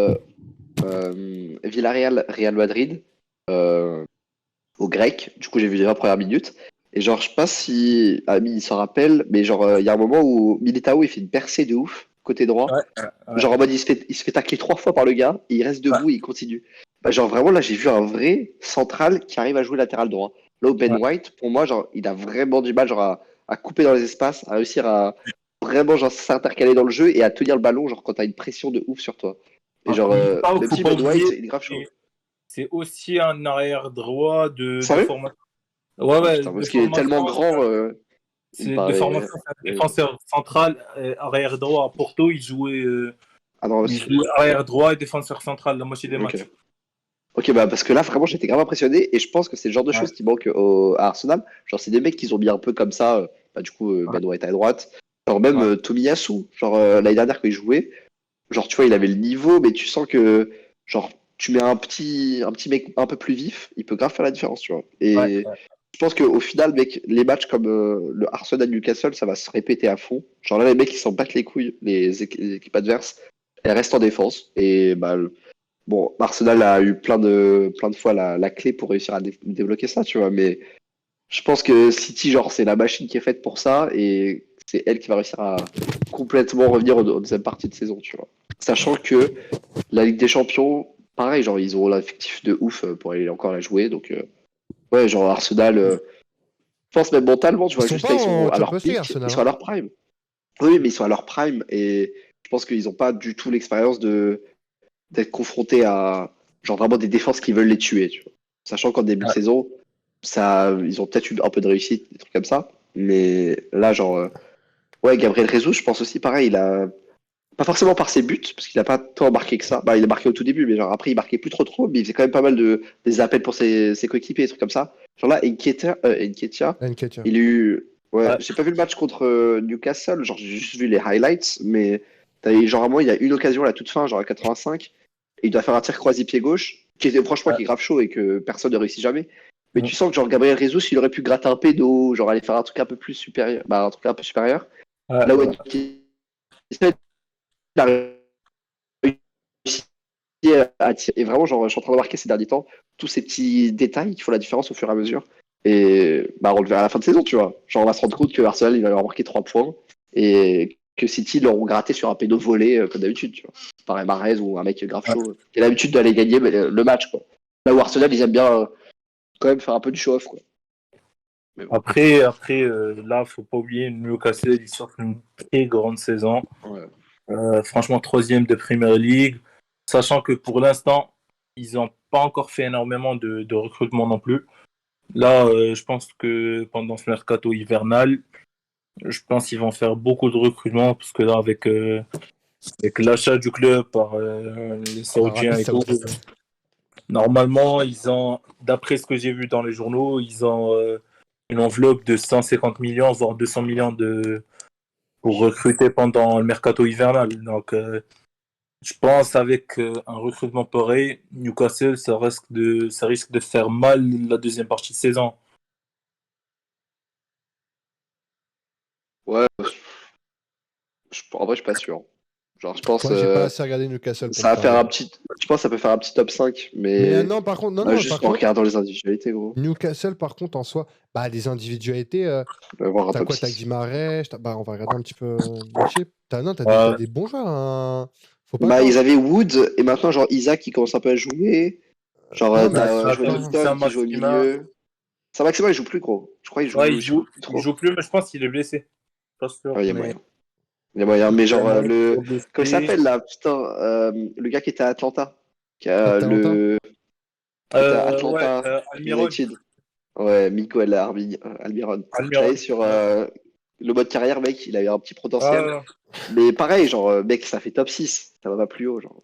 Villarreal, Real Madrid, euh, au grec. Du coup, j'ai vu les 20 premières minutes. Et genre, je sais pas si Ami s'en rappelle, mais genre, il y a un moment où Militao, il fait une percée de ouf, côté droit. Ouais. Genre, en mode, il se fait tacler 3 fois par le gars, et il reste debout et il continue. Bah, genre, vraiment, là, j'ai vu un vrai central qui arrive à jouer latéral droit. Là, où Ben Ouais. White, pour moi, genre, il a vraiment du mal, genre, à couper dans les espaces, à réussir à vraiment, genre, s'intercaler dans le jeu et à tenir le ballon, genre, quand t'as une pression de ouf sur toi. Et genre, Militao, le faut petit pas Ben White, oublier, il est grave chaud. c'est aussi un arrière droit de Sérieux? formation. Ouais, Ah putain, de parce qu'il est tellement formation. grand, il me C'est de paraît. formation, c'est un défenseur central, arrière droit. À Porto, Ah non, il jouait arrière droit et défenseur central la moitié des ok. matchs. Ok, bah parce que là, vraiment, j'étais grave impressionné et je pense que c'est le genre de Ouais, choses qui manquent à Arsenal. Genre, c'est des mecs qui ont mis un peu comme ça, bah, du coup, ouais, Ben White à droite. Genre, même ouais. Tomiyasu, genre, l'année dernière, quand il jouait, genre, tu vois, il avait le niveau, mais tu sens que, genre, tu mets un petit mec un peu plus vif, il peut grave faire la différence, tu vois. Ouais, Et je pense qu'au final, mec, les matchs comme le Arsenal-Newcastle, ça va se répéter à fond. Genre là, les mecs, ils s'en battent les couilles, les équipes adverses. Elles restent en défense. Et bah, bon, Arsenal a eu plein de fois la clé pour réussir à débloquer ça, tu vois. Mais je pense que City, genre, c'est la machine qui est faite pour ça. Et c'est elle qui va réussir à complètement revenir en deuxième partie de saison, tu vois. Sachant que la Ligue des Champions, pareil, genre, ils ont l'effectif de ouf pour aller encore la jouer. Donc, ouais, genre, Arsenal. Je pense même mentalement, tu Ils vois, sont juste pas là, ils sont en à leur Champions League, pic, ils Arsenal, sont à hein. leur prime. Oui, mais ils sont à leur prime et je pense qu'ils n'ont pas du tout l'expérience d'être confrontés à genre vraiment des défenses qui veulent les tuer, tu vois. Sachant qu'en début de ouais. saison, ils ont peut-être eu un peu de réussite, des trucs comme ça. Mais là, genre, ouais, Gabriel Jesus, je pense aussi pareil, il a pas forcément par ses buts, parce qu'il a pas tant marqué que ça. Bah, il a marqué au tout début, mais genre après, il marquait plus trop, mais il faisait quand même pas mal des appels pour ses coéquipiers, des trucs comme ça. Genre là, Nketiah, Nketiah. il a eu. Ouais, Ouais. j'ai pas vu le match contre Newcastle, genre j'ai juste vu les highlights, mais genre à moi, il y a une occasion à la toute fin, genre à 85, et il doit faire un tir croisé pied gauche, qui était franchement Ouais. qui est grave chaud et que personne ne réussit jamais. Mais Mm. tu sens que genre Gabriel Jesus, il aurait pu gratter un pédo, genre aller faire un truc un peu plus supérieur, bah un truc un peu supérieur. Ouais, Là où ouais. Nketiah, il a réussi à tirer. Et vraiment, genre, je suis en train de remarquer ces derniers temps tous ces petits détails qui font la différence au fur et à mesure. Et bah, on le verra à la fin de saison, tu vois. Genre, on va se rendre compte que Arsenal, il va avoir marqué 3 points et que City l'auront gratté sur un pédo volé comme d'habitude, tu vois. Pareil, Mahrez ou un mec grave Ouais. chaud qui a l'habitude d'aller gagner le match, quoi. Là où Arsenal, ils aiment bien quand même faire un peu du show-off, quoi. Mais bon, Après là, faut pas oublier, Newcastle, ils sortent une très grande saison. ouais. Franchement, troisième de Premier League. Sachant que pour l'instant, ils n'ont pas encore fait énormément de recrutement non plus. Là, je pense que pendant ce mercato hivernal, je pense qu'ils vont faire beaucoup de recrutement parce que là, avec l'achat du club par les Arabie Saoudiens et tout, Saoudite. normalement, ils ont, d'après ce que j'ai vu dans les journaux, ils ont une enveloppe de 150 millions, voire 200 millions pour recruter pendant le mercato hivernal. Donc, je pense avec un recrutement pareil, Newcastle, ça risque de faire mal la deuxième partie de saison. Ouais, en vrai, je suis pas sûr. Genre, je pense, Moi, j'ai pas assez regardé Newcastle pour ça me va faire faire un un avis. petit. Je pense que ça peut faire un petit top 5, Mais mais non, par contre, non, par juste en contre, regardant les individualités, gros. Newcastle, par contre, en soi, bah, les individualités, On va voir un t'as top quoi? T'as 6. Guimarães, bah, on va regarder un petit peu l'équipe. Non, t'as Ouais. des bons joueurs, hein. Faut pas Bah, ils croire. avaient Wood, et maintenant, genre, Isaac qui commence un peu à jouer. Genre, Non, mais Ouais, t'as faut pas. c'est un Joelinton qui joue au Maxima. milieu. Saint-Maximin, il joue plus, gros. Je crois qu'il Ouais, joue, je sais plus il trop. joue plus, mais je pense qu'il est blessé. Pas sûr, Ah, il y a mais moyen. Il y a moyen, mais il y a genre, moyen qu'il soit comment il blessé. s'appelle là, putain, le gars qui était à Atlanta, qui a Atalanta? qui était à Ouais, Atlanta Almiron. United. Ouais, Miguel Almiron. J'allais Almiron. sur Ouais. le mode carrière, mec, il a eu un petit potentiel. Ah, Mais pareil, genre, mec, ça fait top 6, ça va pas plus haut, genre.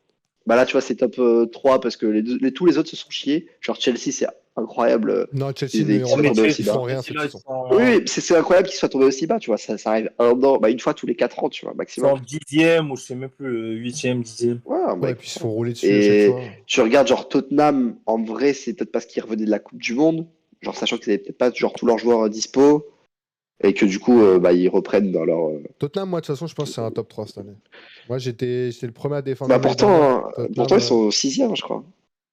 Bah là, tu vois, c'est top 3 parce que tous les autres se sont chiés. Genre, Chelsea, c'est incroyable Non, Chelsea, qu'ils on soient mais va. tombés aussi Ils bas. font rien Chelsea, cette là, saison. Oui, c'est incroyable qu'ils soient tombés aussi bas, tu vois. Ça arrive une fois tous les 4 ans, tu vois, ils sont maximum. 10e ou je sais même plus, 8e, 10e. Ouais, Ouais, et mec. puis ils se font rouler dessus à chaque Et fois. tu regardes, genre, Tottenham, en vrai, c'est peut-être parce qu'ils revenaient de la Coupe du Monde. Genre, sachant qu'ils avaient peut-être pas, genre, tous leurs joueurs dispo. Et que du coup, bah, ils reprennent dans leur. Tottenham, moi, de toute façon, je pense que c'est un top 3 cette année. Moi, j'étais le premier à défendre Bah, l'année dernière. pourtant, Tottenham, ils sont 6e, je crois.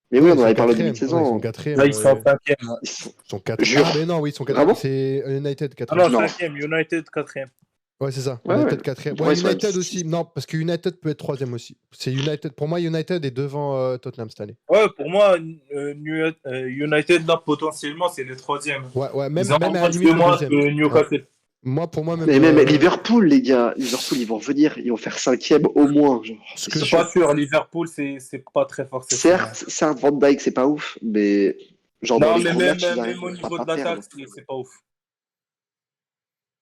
Mais oui, ouais, on ils en sont avait parlé au début de quatrième. Non, ils sont saison. quatrième. Là, ils sont 5e. Ouais. Ils sont... Ils sont quatrième. Ah, Jure. mais non, oui, ils sont quatrième. Vraiment? C'est United Ah quatrième. non, Non. 5e, United 4e. Ouais, c'est ça. Ouais, ouais. United quatrième. Pourquoi Ouais, ils sont même United 6? aussi. Non, parce que United peut être troisième aussi. C'est United. Pour moi, United est devant Tottenham cette année. Ouais, pour moi, United, là, potentiellement, c'est le 3e. Ouais, ouais, Ils ont même à la un match limite de le moins deuxième. que Newcastle. Moi, même. Mais même Liverpool, les gars. Liverpool, ils vont revenir. Ils vont faire 5e au moins. Genre. Ce C'est que Je je. suis pas sûr. sûr, Liverpool, c'est pas très fort cette saison. Certes, Van Dijk, c'est pas ouf. Mais genre, dans Non, les mais gros même, matchs, ils même au arrivent à niveau pas de l'attaque, perdre. c'est pas ouf.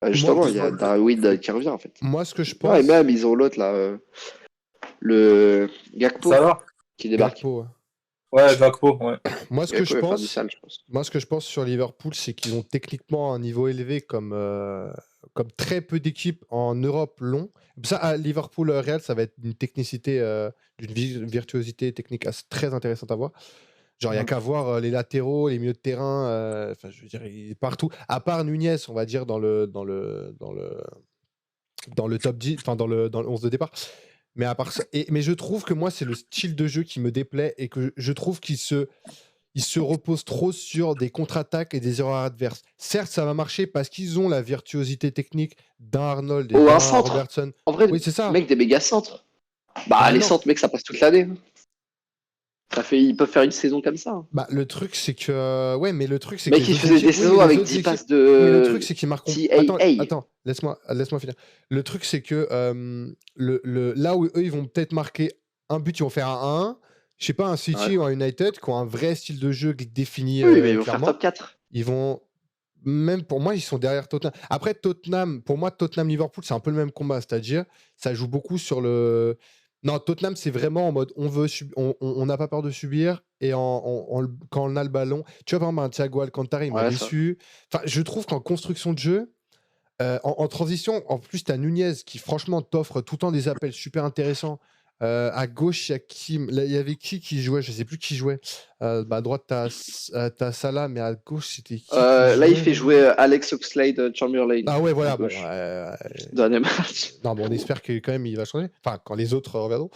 Moi, Justement, il y a Darwin qui revient, en fait. moi, ce que je Ouais, et pense. même, ils ont l'autre, là. Le Gakpo Ça va? qui débarque. Gakpo, ouais. Ouais, Gakpo, ouais. Moi, ce que Gakpo je va faire du pense. sale, je pense. Moi, ce que je pense sur Liverpool, c'est qu'ils ont techniquement un niveau élevé comme très peu d'équipes en Europe l'ont. Ça, à Liverpool Real, ça va être d'une technicité, d'une virtuosité technique très intéressante à voir. Genre, il n'y a qu'à voir les latéraux, les milieux de terrain, enfin, je veux dire, partout. À part Nunez, on va dire, dans le top 10, enfin, dans le 11 de départ. Mais à part ça, mais je trouve que moi, c'est le style de jeu qui me déplaît et que je trouve qu'il se repose trop sur des contre-attaques et des erreurs adverses. Certes, ça va marcher parce qu'ils ont la virtuosité technique d'un Arnold et Oh, un d'un centre. Robertson. En vrai, Oui, c'est ça. mec, des méga centres. Bah, les Non. centres, mec, ça passe toute l'année. Ils peuvent faire une saison comme ça. Bah, le truc, c'est que. Ouais, mais le truc, c'est que Mec, les il autres faisait des équipes. Oui, mais saisons les avec autres 10 équipes. passes Oui, le truc, de c'est qu'ils marqueront. TAA. Attends, laisse-moi finir. Le truc, c'est que là où eux, ils vont peut-être marquer un but, ils vont faire un 1. Je sais pas, un City Ouais. ou un United qui ont un vrai style de jeu défini Oui, mais ils vont faire clairement. top 4. Ils vont. Même pour moi, ils sont derrière Tottenham. Après, pour moi, Tottenham-Liverpool, c'est un peu le même combat. C'est-à-dire, ça joue beaucoup sur le. Non, Tottenham, c'est vraiment en mode on n'a pas peur de subir. Et quand on a le ballon. Tu vois, par exemple, un Thiago Alcantara, il m'a Ouais, ça. déçu. Enfin, je trouve qu'en construction de jeu, en transition, en plus, tu as Nunez qui, franchement, t'offre tout le temps des appels super intéressants. À gauche, il y a Kim. Il y avait qui jouait? Je sais plus qui jouait. À droite, t'as Salah, mais à gauche, c'était qui Là, il jouait fait là. jouer Alex Oxlade-Chamberlain Ah ouais, à voilà. Bon, gauche. Dernier match. non, bon, on espère que quand même il va changer. Enfin, quand les autres reviendront.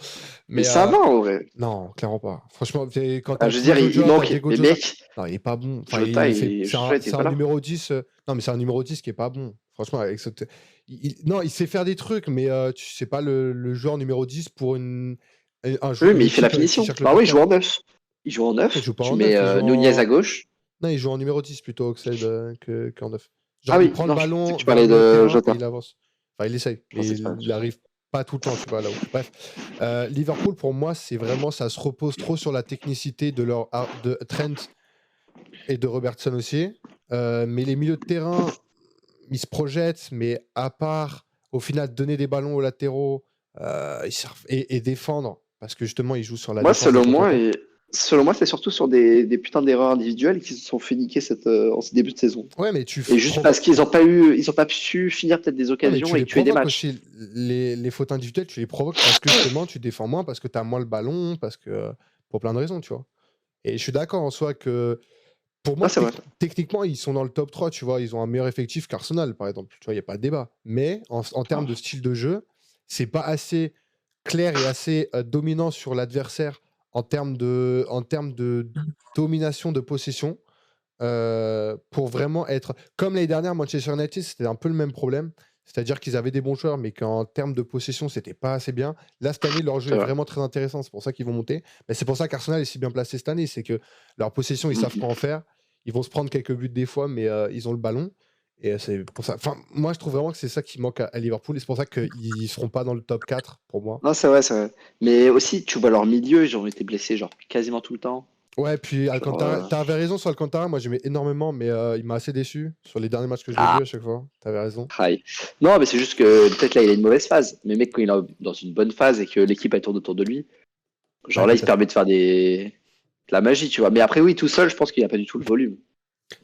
Mais Mais ça va, en vrai. non, clairement pas. Franchement, quand Ah, t'as je veux dire, Diogo il Jota, t'as manque. Diego Mais Jota. mec, Non, il est pas bon. Enfin, Jota, Jota était c'est pas un là. numéro 10. Non, mais c'est un numéro 10 qui est pas bon. Franchement, non, il sait faire des trucs, mais tu sais pas le joueur numéro 10 pour un Oui, une mais il fait la équipe qui finition. cherche le Bah oui, il joue marqueur. en 9. Il joue en Non, il 9. joue pas Tu en mets 9, il joue Nunez à en. gauche. Non, il joue en numéro 10 plutôt, Oxlade, qu'en 9. Genre, Ah il oui, prend le non, je pensais que ballon tu vers le parlais milieu de de terrain et Jota. il avance. Enfin, il essaye, Je mais pensais que tu parlais de il Jota. n'arrive pas tout le temps, tu vois, là-haut. Bref, Liverpool, pour moi, c'est vraiment, ça se repose trop sur la technicité de Trent et de Robertson aussi. Mais les milieux de terrain, ils se projettent, mais à part, au final, donner des ballons aux latéraux et défendre, parce que justement, ils jouent sur la Moi, défense des contre-attaques. selon moi, c'est surtout sur des putains d'erreurs individuelles qui se sont fait niquer en ce début de saison. Ouais, mais Et juste parce qu'ils n'ont pas su finir peut-être des ouais, mais tu occasions et les tuer des provoques matchs. aussi. Les fautes individuelles, tu les provoques parce que justement, tu défends moins, parce que tu as moins le ballon, pour plein de raisons, tu vois. Et je suis d'accord en soi que Pour moi, c'est vrai. techniquement, ils sont dans le top 3, tu vois. Ils ont un meilleur effectif qu'Arsenal, par exemple. Tu vois, il n'y a pas de débat. Mais en termes de style de jeu, c'est pas assez clair et assez dominant sur l'adversaire en termes de domination de possession pour vraiment être. Comme l'année dernière, Manchester United, c'était un peu le même problème. C'est-à-dire qu'ils avaient des bons joueurs, mais qu'en termes de possession, c'était pas assez bien. Là, cette année, leur jeu C'est est vrai. vraiment très intéressant. C'est pour ça qu'ils vont monter. Mais c'est pour ça qu'Arsenal est si bien placé cette année. C'est que leur possession, ils savent quoi en faire. Ils vont se prendre quelques buts des fois, mais ils ont le ballon. Et c'est pour ça. Enfin, moi, je trouve vraiment que c'est ça qui manque à Liverpool. Et c'est pour ça qu'ils seront pas dans le top 4 pour moi. Non, c'est vrai, c'est vrai. Mais aussi, tu vois leur milieu, ils ont été blessés genre quasiment tout le temps. Ouais, puis Genre, Alcantara, t'avais raison sur Alcantara. Moi, j'aimais énormément, mais il m'a assez déçu sur les derniers matchs que je l'ai vu à chaque fois. T'avais raison. aïe. Non, mais c'est juste que peut-être là, il a une mauvaise phase. Mais mec, quand il est dans une bonne phase et que l'équipe elle tourne autour de lui, genre Ouais, là, il se peut-être. permet de faire de la magie, tu vois. Mais après, oui, tout seul, je pense qu'il a pas du tout le volume.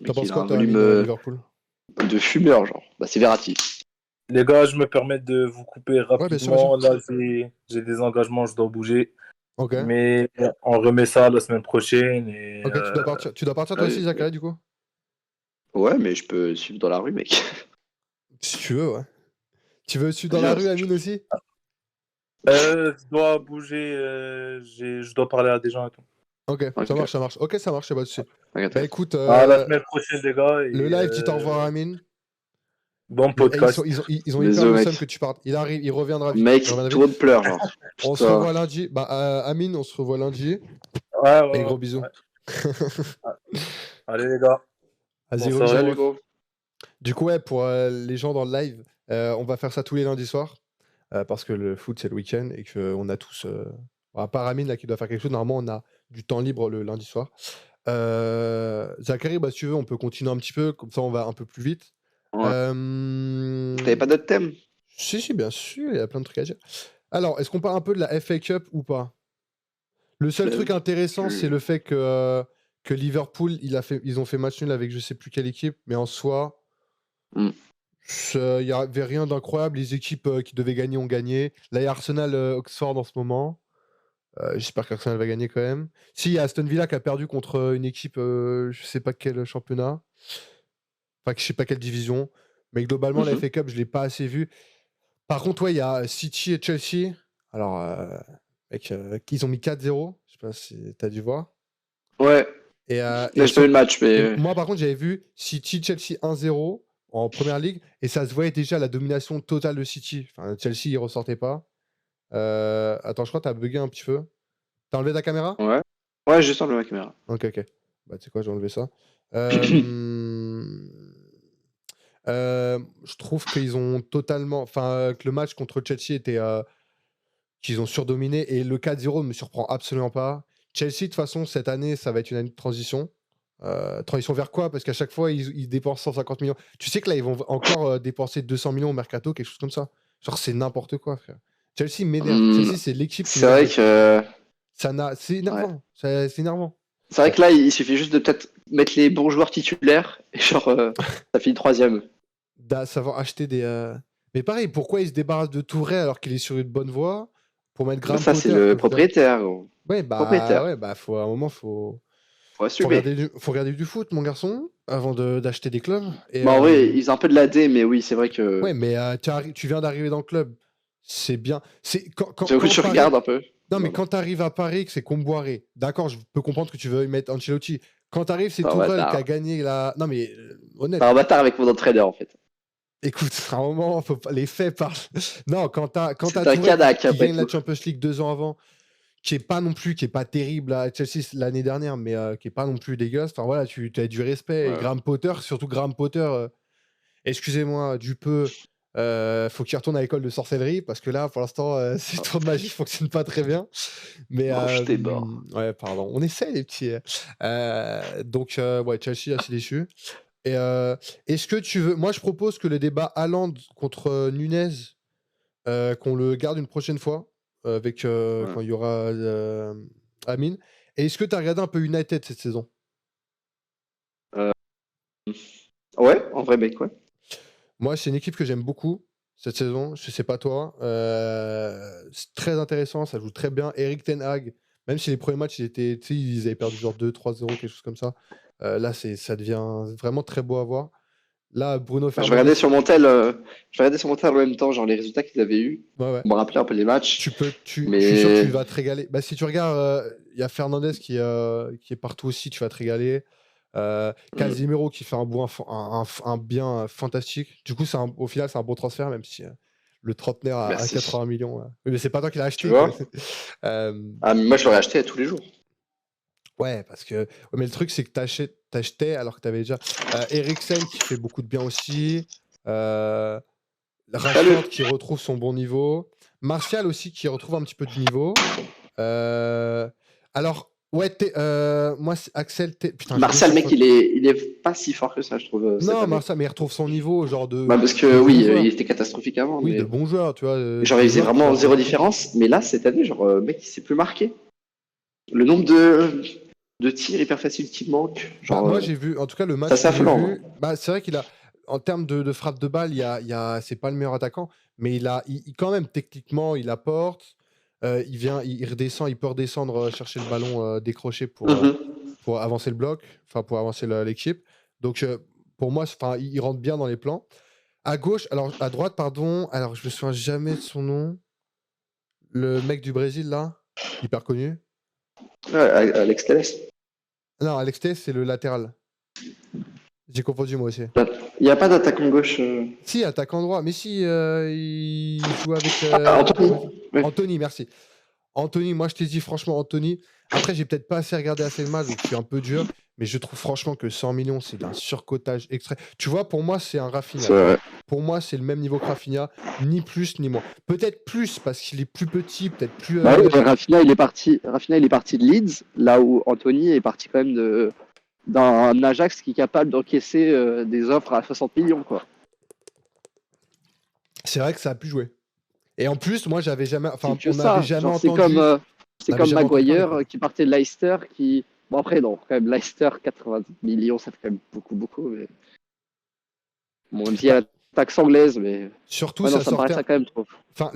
Mais T'en penses qu'il a quoi, un toi, volume Amine, Liverpool? de fumeur, genre. Bah, c'est Verratti. Les gars, je me permets de vous couper Ouais, bien sûr, bien sûr. rapidement. Là, j'ai des engagements, je dois bouger. Ok. Mais on remet ça la semaine prochaine. Et, Ok, tu dois partir. Tu dois partir toi Ouais, aussi, Zachary, du coup? ouais, mais je peux suivre dans la rue, mec. Si tu veux, ouais. Tu veux suivre dans la Viens. rue, Amine, aussi? je dois bouger, je dois parler à des gens et tout. Ok, ça Ok, marche, ça marche. Ok, ça marche, c'est pas de souci. ok, Bah ok. écoute, À la semaine prochaine, les gars. le Et live dit au revoir à Amine. bon Mais podcast. ils ont hyper Bisous, le seum mec. que tu partes. Il arrive, il reviendra vite. Il Mec, reviendra tout vite. le monde pleure, genre. On se Putain. revoit lundi. Bah, Amine, on se revoit lundi. Ouais, Et ouais, gros bisous. ouais. Allez, les gars. Vas-y, gros Bonsoir. bisous, Salut, ref. gros. Du coup, ouais, pour les gens dans le live, on va faire ça tous les lundis soirs. Parce que le foot, c'est le week-end et qu'on a tous. À part Amine, là, qui doit faire quelque chose, normalement, on a du temps libre le lundi soir. Zachary, bah, si tu veux, on peut continuer un petit peu, comme ça, on va un peu plus vite. Ouais. T'avais Euh, pas d'autres thèmes? Si, bien sûr, il y a plein de trucs à dire. Alors, est-ce qu'on parle un peu de la FA Cup ou pas? Le seul truc intéressant, c'est le fait que Liverpool, ils ont fait match nul avec je sais plus quelle équipe, mais en soi, Hmm. il n'y avait rien d'incroyable. Les équipes qui devaient gagner ont gagné. Là, il y a Arsenal Oxford en ce moment. J'espère qu'Arsenal va gagner quand même. Si, il y a Aston Villa qui a perdu contre une équipe, je sais pas quel championnat, enfin, je sais pas quelle division, mais globalement, la Mhm. FA Cup, je l'ai pas assez vu. Par contre, ouais, il y a City et Chelsea. Alors, mec, ils ont mis 4-0. Je sais pas si t'as dû voir. Ouais. Et, Là, j'ai pas vu le match, et mais. moi, par contre, j'avais vu City-Chelsea 1-0 en première ligue. Et ça se voyait déjà la domination totale de City. Enfin, Chelsea, il ressortait pas. Attends, je crois que t'as bugué un petit peu. T'as enlevé ta caméra? Ouais. Ouais, juste en la caméra. Ok, ok. Bah, tu sais quoi, j'ai enlevé ça. Euh, je trouve qu'ils ont totalement. Enfin, que le match contre Chelsea était. Qu'ils ont surdominé. Et le 4-0 ne me surprend absolument pas. Chelsea, de toute façon, cette année, ça va être une année de transition. Transition vers quoi? Parce qu'à chaque fois, ils dépensent 150 millions. Tu sais que là, ils vont encore dépenser 200 millions au mercato, quelque chose comme ça. Genre, c'est n'importe quoi, frère. Chelsea m'énerve. Hmm. Chelsea, c'est l'équipe qui C'est m'énerve vrai le plus. que. C'est Ouais. énervant. C'est énervant. C'est vrai que là, il suffit juste de peut-être mettre les bons joueurs titulaires et genre, ça finit troisième. Savoir acheter des. Mais pareil, pourquoi ils se débarrassent de Touré alors qu'il est sur une bonne voie pour mettre Bah, Graham ça, c'est Potter le qu'au final. propriétaire, gros. Propriétaire. Ouais, bah, à un moment, Faut assumer. faut regarder du foot, mon garçon, avant d'acheter des clubs. Et, Bah, en vrai, ils ont un peu de la D, mais oui, c'est vrai que. ouais, mais tu viens d'arriver dans le club. C'est bien. C'est J'avoue que quand tu Paris. regardes un peu. Non, mais Non, non. quand tu arrives à Paris, que c'est Comboiré, d'accord, je peux comprendre que tu veux y mettre Ancelotti. Quand tu arrives, c'est T'es un Tourelle qui a bâtard. gagné la. Non, mais T'es honnête. un bâtard avec mon entraîneur, en fait. Écoute, à un moment, les faits parlent. Non, quand C'est t'as un Tourelle cadac, qui après gagne la tout. Champions League 2 ans avant, qui est pas non plus, qui est pas terrible à Chelsea l'année dernière, mais qui est pas non plus dégueulasse. Enfin voilà, tu as du respect. Et Ouais. Graham Potter, surtout Graham Potter, excusez-moi, du peu, faut qu'il retourne à l'école de sorcellerie parce que là, pour l'instant, ses tours de magie fonctionnent pas très bien. Mais Mange tes bords. ouais, pardon, on essaie les petits. Donc ouais, Chelsea assez déçu. Et est-ce que tu veux, moi je propose que le débat Haaland contre Nunez, qu'on le garde une prochaine fois avec Ouais. quand il y aura Amine. Et est-ce que tu as regardé un peu United cette saison? Euh, Ouais, en vrai, mec, ouais. Moi, c'est une équipe que j'aime beaucoup cette saison. Je sais pas toi. C'est très intéressant, ça joue très bien. Eric Ten Hag, Même si les premiers matchs, ils avaient perdu genre 2-3-0, quelque chose comme ça. Là, ça devient vraiment très beau à voir. Là, Bruno Je Fernandes, regardais sur mon tel en même temps, genre les résultats qu'ils avaient eu. ouais, ouais. On me rappelait un peu les matchs. Je suis sûr que tu Mais vas te régaler. Bah, si tu regardes, il y a Fernandez qui est partout aussi, tu vas te régaler. Casemiro qui fait un bien fantastique. Du coup, au final, c'est un bon transfert, même si le trentenaire à merci. 80 millions. Oui, mais c'est pas toi qui l'as Tu acheté. vois? Euh, Ah, mais moi, je l'aurais acheté tous les jours. ouais, parce que. Ouais, mais le truc, c'est que t'achetais alors que t'avais déjà. Eriksen qui fait beaucoup de bien aussi. Rashford qui retrouve son bon niveau. Martial aussi qui retrouve un petit peu de niveau. Alors, ouais, moi, Axel, putain, Martial, mec, il est pas si fort que ça, je trouve, cette non, année. Martial, mais il retrouve son niveau, genre de. Bah, parce de que bon oui, joueur. il était catastrophique avant. Oui, Mais... de bons joueurs, tu vois. genre, il faisait vraiment zéro différence. Mais là, cette année, genre, mec, il s'est plus marqué. Le nombre de tirs hyper faciles qui manquent. Genre, moi, j'ai vu, en tout cas, le match ça, c'est que j'ai affolant. vu, c'est vrai qu'il a, en termes de frappe de balle, c'est pas le meilleur attaquant, mais quand même, techniquement, il apporte. Il redescend, il peut redescendre chercher le ballon décroché pour avancer le bloc, enfin, pour avancer l'équipe. Donc, pour moi, il rentre bien dans les plans. À gauche, alors, à droite, pardon, alors, je me souviens jamais de son nom. Le mec du Brésil, là, hyper connu. Ouais, Alex Telles. Non, Alex Telles, c'est le latéral. J'ai confondu moi aussi. Il n'y a pas d'attaquant gauche. Si, attaquant droit. Mais si, il joue avec. Anthony. Ouais. Anthony, merci. Anthony, moi je t'ai dit franchement, Anthony. Après, j'ai peut-être pas assez regardé assez le match, donc je suis un peu dur. Mais je trouve franchement que 100 millions, c'est d'un surcotage extrait. Tu vois, pour moi, c'est un Rafinha. Ouais. Pour moi, c'est le même niveau que Rafinha, ni plus ni moins. Peut-être plus parce qu'il est plus petit, peut-être plus. Bah oui, Rafinha, il est parti de Leeds, là où Anthony est parti quand même d'un Ajax qui est capable d'encaisser des offres à 60 millions, quoi. C'est vrai que ça a pu jouer. Et en plus, moi, j'avais jamais. Enfin, C'est que on n'avait ça. jamais Genre, entendu. c'est comme Maguire qui partait de Leicester, qui. Bon, après, non, quand même, Leicester, 90 millions, ça fait quand même beaucoup, mais. Bon, même s'il y a l'attaque anglaise, mais. Surtout, Ouais, non, ça ça me paraît sortait. ça quand même trop. Enfin,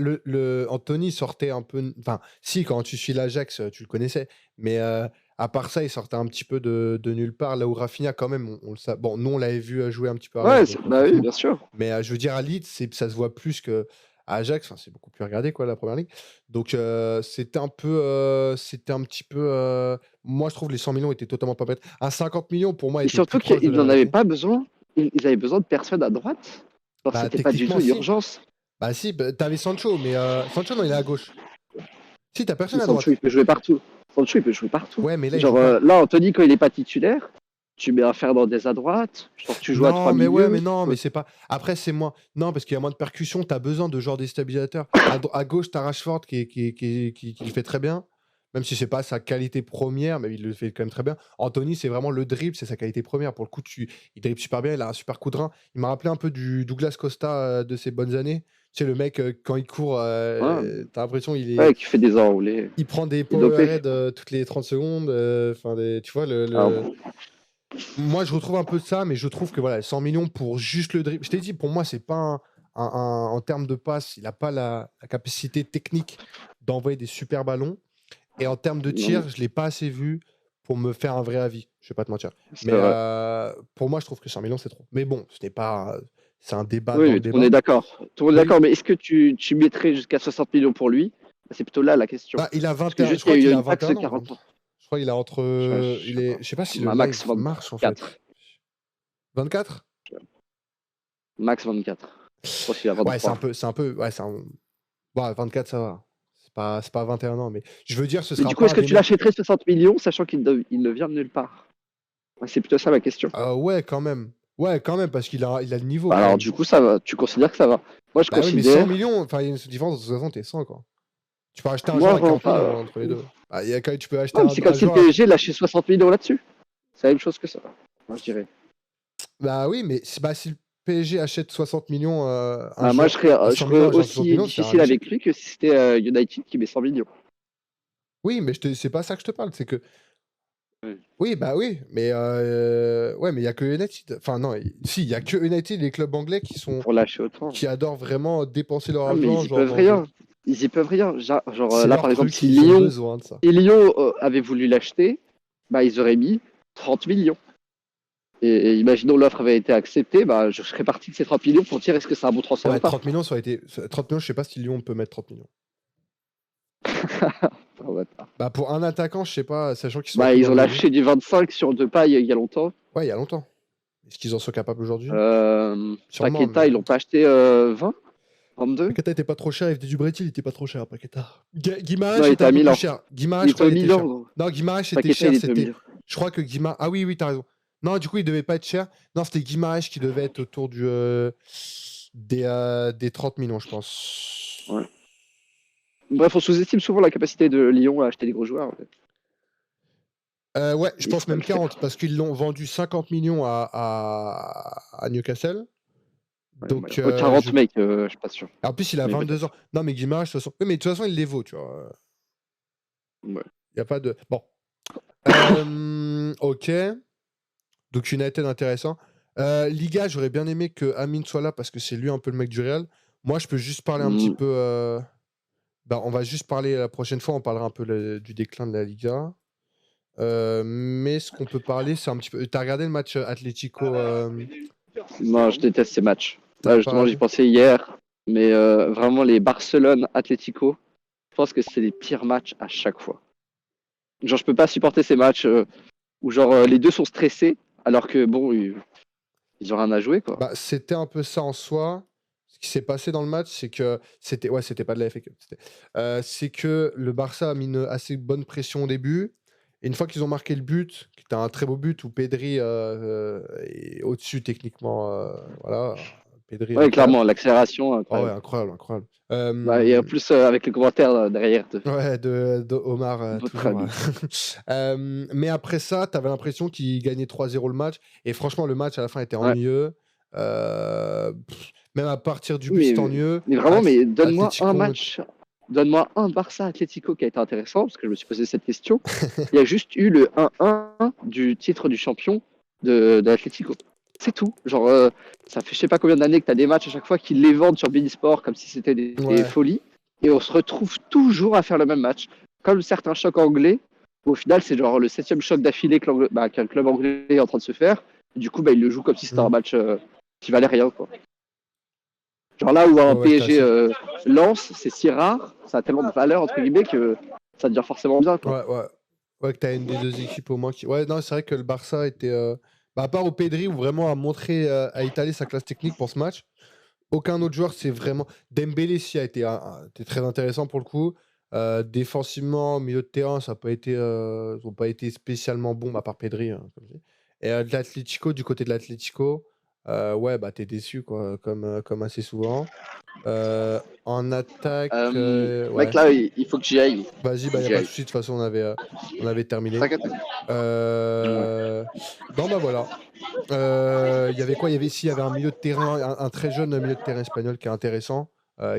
Anthony sortait un peu. Enfin, si, quand tu suis l'Ajax, tu le connaissais. Mais à part ça, il sortait un petit peu de nulle part. Là où Rafinha, quand même, on le sait. Bon, nous, on l'avait vu jouer un petit peu à Ouais, Rennes, donc, bah oui, bien sûr. mais je veux dire, à Leeds, ça se voit plus que à Ajax. Enfin, c'est beaucoup plus regardé, quoi, la première ligue. Donc, c'était un petit peu. Moi, je trouve les 100 millions étaient totalement pas bêtes. Un 50 millions, pour moi, Et était surtout plus proche de qu'ils la n'en avaient réalité. pas besoin. Ils avaient besoin de personne à droite. Genre, Bah, c'était pas du techniquement, tout si. l'urgence. Bah, si, t'avais Sancho, mais Sancho, non, il est à gauche. Si, t'as personne Mais à Sancho, droite. il peut jouer partout. Sancho, il peut jouer partout. Ouais, mais là, il Genre, joue pas. là, Anthony, quand il est pas titulaire, tu mets un Fernandez à droite. Genre, tu joues à trois Non, mais milieux. ouais, mais non, mais c'est pas. Après, c'est moins. Non, parce qu'il y a moins de percussion, t'as besoin de genre déstabilisateur. À gauche, t'as Rashford qui le fait très bien. Même si c'est pas sa qualité première, mais il le fait quand même très bien. Anthony, c'est vraiment le dribble, c'est sa qualité première. Pour le coup, il dribble super bien, il a un super coup de rein. Il m'a rappelé un peu du Douglas Costa de ses bonnes années. Tu sais, le mec, quand il court, Ouais, t'as l'impression ouais, qui fait des enroulés. il prend des Il est dopé. powerheads toutes les 30 secondes. Tu vois, Alors, moi, je retrouve un peu de ça, mais je trouve que voilà, 100 millions pour juste le dribble. Je t'ai dit, pour moi, c'est pas en termes de passe, il n'a pas la capacité technique d'envoyer des super ballons. Et en termes de tir, je ne l'ai pas assez vu pour me faire un vrai avis. Je ne vais pas te mentir. Mais pour moi, je trouve que 100 millions, c'est trop. Mais bon, ce n'est pas. C'est un débat dans le oui, débat. on est d'accord. Tout le monde est Oui. d'accord, mais est-ce que tu mettrais jusqu'à 60 millions pour lui? C'est plutôt là la question. Bah, il a Parce que 21. Je juste, crois il y qu'il a eu a une taxe 21 de ans. 40 ans. Je crois qu'il a entre. Je sais pas si le Max live marche en fait. 24. 24. Max 24. Je pense qu'il a 23. Ouais, c'est un peu. Ouais, ouais, 24, ça va. C'est pas 21 ans, mais je veux dire, ce Mais sera du coup, pas est-ce un que des tu mecs. l'achèterais 60 millions, sachant qu'il ne vient de nulle part? Ouais, c'est plutôt ça ma question. Ouais, quand même. Ouais, quand même, parce qu'il a le niveau. Bah Quand alors, même. du coup, ça va. Tu considères que ça va? Moi, je Bah oui, mais 100 considère. millions, enfin, il y a une différence de 60 et 100, quoi. Tu peux acheter un Moi, joueur à vraiment 40 millions pas. entre les deux. Bah, tu peux acheter Non, mais c'est comme un si le joueur. PSG lâchait 60 millions là-dessus. C'est la même chose que ça. Moi, je dirais. Bah oui, mais si le PSG achète 60 millions, un Ah, moi, joueur à je 100 serais millions, un joueur de 60 aussi millions, c'est un difficile échec. avec lui que si c'était United qui met 100 millions. Oui, mais c'est pas ça que je te parle. C'est que. Ouais. Oui, bah oui, mais ouais, mais il y a que United. Enfin non, si, il y a que United, les clubs anglais Pour lâcher autant. qui adorent vraiment dépenser leur Ah, mais argent, ils y genre peuvent rien. ils y peuvent rien. Genre C'est là, leur par exemple, truc, si ils ont Lyon, besoin de ça. si Lyon avait voulu l'acheter, bah, ils auraient mis 30 millions. Et imaginons l'offre avait été acceptée, bah, je serais parti de ces 30 millions pour dire est-ce que c'est un bon transfert ou Ouais, pas. 30 millions, ça aurait été. 30 millions, je sais pas si Lyon peut mettre 30 millions. Ah, bâtard. Bah, pour un attaquant, je sais pas, sachant qu'ils sont un Bah, peu ils dans ont le lâché du 25 sur Depay il y a longtemps. Ouais, il y a longtemps. Est-ce qu'ils en sont capables aujourd'hui? Paqueta, Sûrement, mais. ils l'ont pas acheté 20, 22. Paqueta était pas trop cher, FD du Brétil, il était pas trop cher, Paqueta. Guimaraes Non, il était était un à peu plus Milan. cher. Guimaraes, Il je était crois, au il était Milan, cher. gros. Non, Guimaraes était Paqueta, cher, il était au c'était. Milan. Je crois que Guimaraes. Ah oui, t'as raison. Non, du coup, il devait pas être cher. Non, c'était Guimaraes qui devait être autour des 30 millions, je pense. Ouais. Bref, on sous-estime souvent la capacité de Lyon à acheter des gros joueurs. Ouais, je Il pense faut pas même le faire. 40, parce qu'ils l'ont vendu 50 millions à Newcastle. Ouais, Donc, 40 mecs, je suis pas sûr. En plus, il a Mais 22 ans. Non, mais Guimaraes, de toute façon. Oui, mais de toute façon, il les vaut, tu vois. Ouais. Il n'y a pas de. Bon. Ok. Donc United intéressant. Liga, j'aurais bien aimé que Amine soit là parce que c'est lui un peu le mec du Real. Moi, je peux juste parler un petit peu. On va juste parler la prochaine fois, on parlera un peu du déclin de la Liga. Mais ce qu'on peut parler, c'est un petit peu. T'as regardé le match Atlético Non, je déteste ces matchs. T'as Là, pas justement, j'y regardé pensais hier. Mais vraiment, les Barcelone-Atlético, je pense que c'est les pires matchs à chaque fois. Genre, je peux pas supporter ces matchs où genre les deux sont stressés alors que bon, ils ont rien à jouer, quoi. Bah, c'était un peu ça en soi. Ce qui s'est passé dans le match, c'est que c'était pas de la FA Cup. C'est que le Barça a mis une assez bonne pression au début. Et une fois qu'ils ont marqué le but, qui était un très beau but où Pedri est au-dessus techniquement, voilà, Pedri Ouais, incroyable. clairement, l'accélération, Oh ouais, incroyable. incroyable. Bah, et en plus, avec les commentaires derrière. Ouais, de Omar, Votre toujours. ami. Mais après ça, tu avais l'impression qu'il gagnait 3-0 le match. Et franchement, le match à la fin était Ouais. ennuyeux. Même à partir du but, c'était ennuyeux. Mais vraiment, mais donne-moi un Atlético, match. Donne-moi un Barça Atlético qui a été intéressant, parce que je me suis posé cette question. Il y a juste eu le 1-1 du titre du champion de l'Atlético. C'est tout. Genre, ça fait je sais pas combien d'années que tu as des matchs à chaque fois qu'ils les vendent sur Sport comme si c'était des Ouais. folies. Et on se retrouve toujours à faire le même match. Comme certains chocs anglais. Au final, c'est genre le 7e choc d'affilée qu'un club anglais est en train de se faire. Et du coup, bah, ils le jouent comme si c'était un match qui valait rien, quoi. Genre là où un Ouais, PSG lance, c'est si rare, ça a tellement de valeur, entre guillemets, que ça devient forcément bien, quoi. Ouais, que t'as une des deux équipes au moins qui. Ouais, non, c'est vrai que le Barça était. À part au Pedri, où vraiment a montré, a étalé sa classe technique pour ce match. Aucun autre joueur, c'est vraiment. Dembélé, si, a été très intéressant pour le coup. Défensivement, au milieu de terrain, ça n'a pas été, ils n'ont pas été spécialement bons, à part Pedri. Hein, comme je dis. Et de l'Atlético, du côté de l'Atlético, ouais, bah t'es déçu, quoi, comme assez souvent. En attaque, ouais. Mec, là, il faut que j'y aille. Vas-y, il n'y a pas de souci, de toute façon, on avait terminé. T'inquiète. Non, bah voilà. Il y avait quoi? Il y avait un milieu de terrain, un très jeune milieu de terrain espagnol qui est intéressant,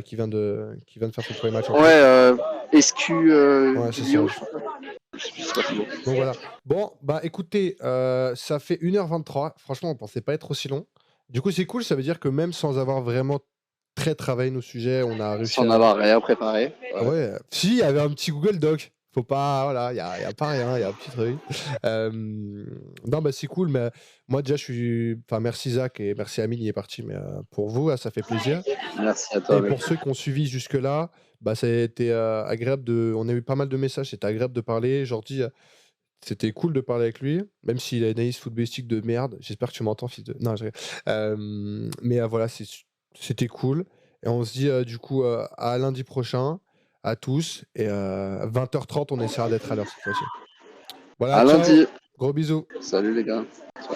qui vient de faire son premier match en club. Ouais, SQ. Ouais, c'est ça. Je sais pas si bon. Donc voilà. Bon, bah écoutez, ça fait 1h23. Franchement, on pensait pas être aussi long. Du coup, c'est cool. Ça veut dire que même sans avoir vraiment très travaillé nos sujets, on a réussi Sans avoir rien préparé. Ouais. Si, il y avait un petit Google Doc. Faut pas, voilà, il y a pas rien, il y a un petit truc. Non, bah c'est cool, mais moi déjà merci Zach et merci Amine, il est parti, mais pour vous, ça fait plaisir. Merci à toi. Et pour ceux qui ont suivi jusque-là, bah ça a été agréable on a eu pas mal de messages, c'était agréable de parler. Jordi, c'était cool de parler avec lui, même s'il a une analyse footballistique de merde. J'espère que tu m'entends, fils de. Non, mais voilà, c'était cool. Et on se dit du coup à lundi prochain, à tous. Et 20h30, on essaiera d'être à l'heure cette fois-ci. Voilà, à ciao. lundi. Gros bisous. Salut les gars. Ciao.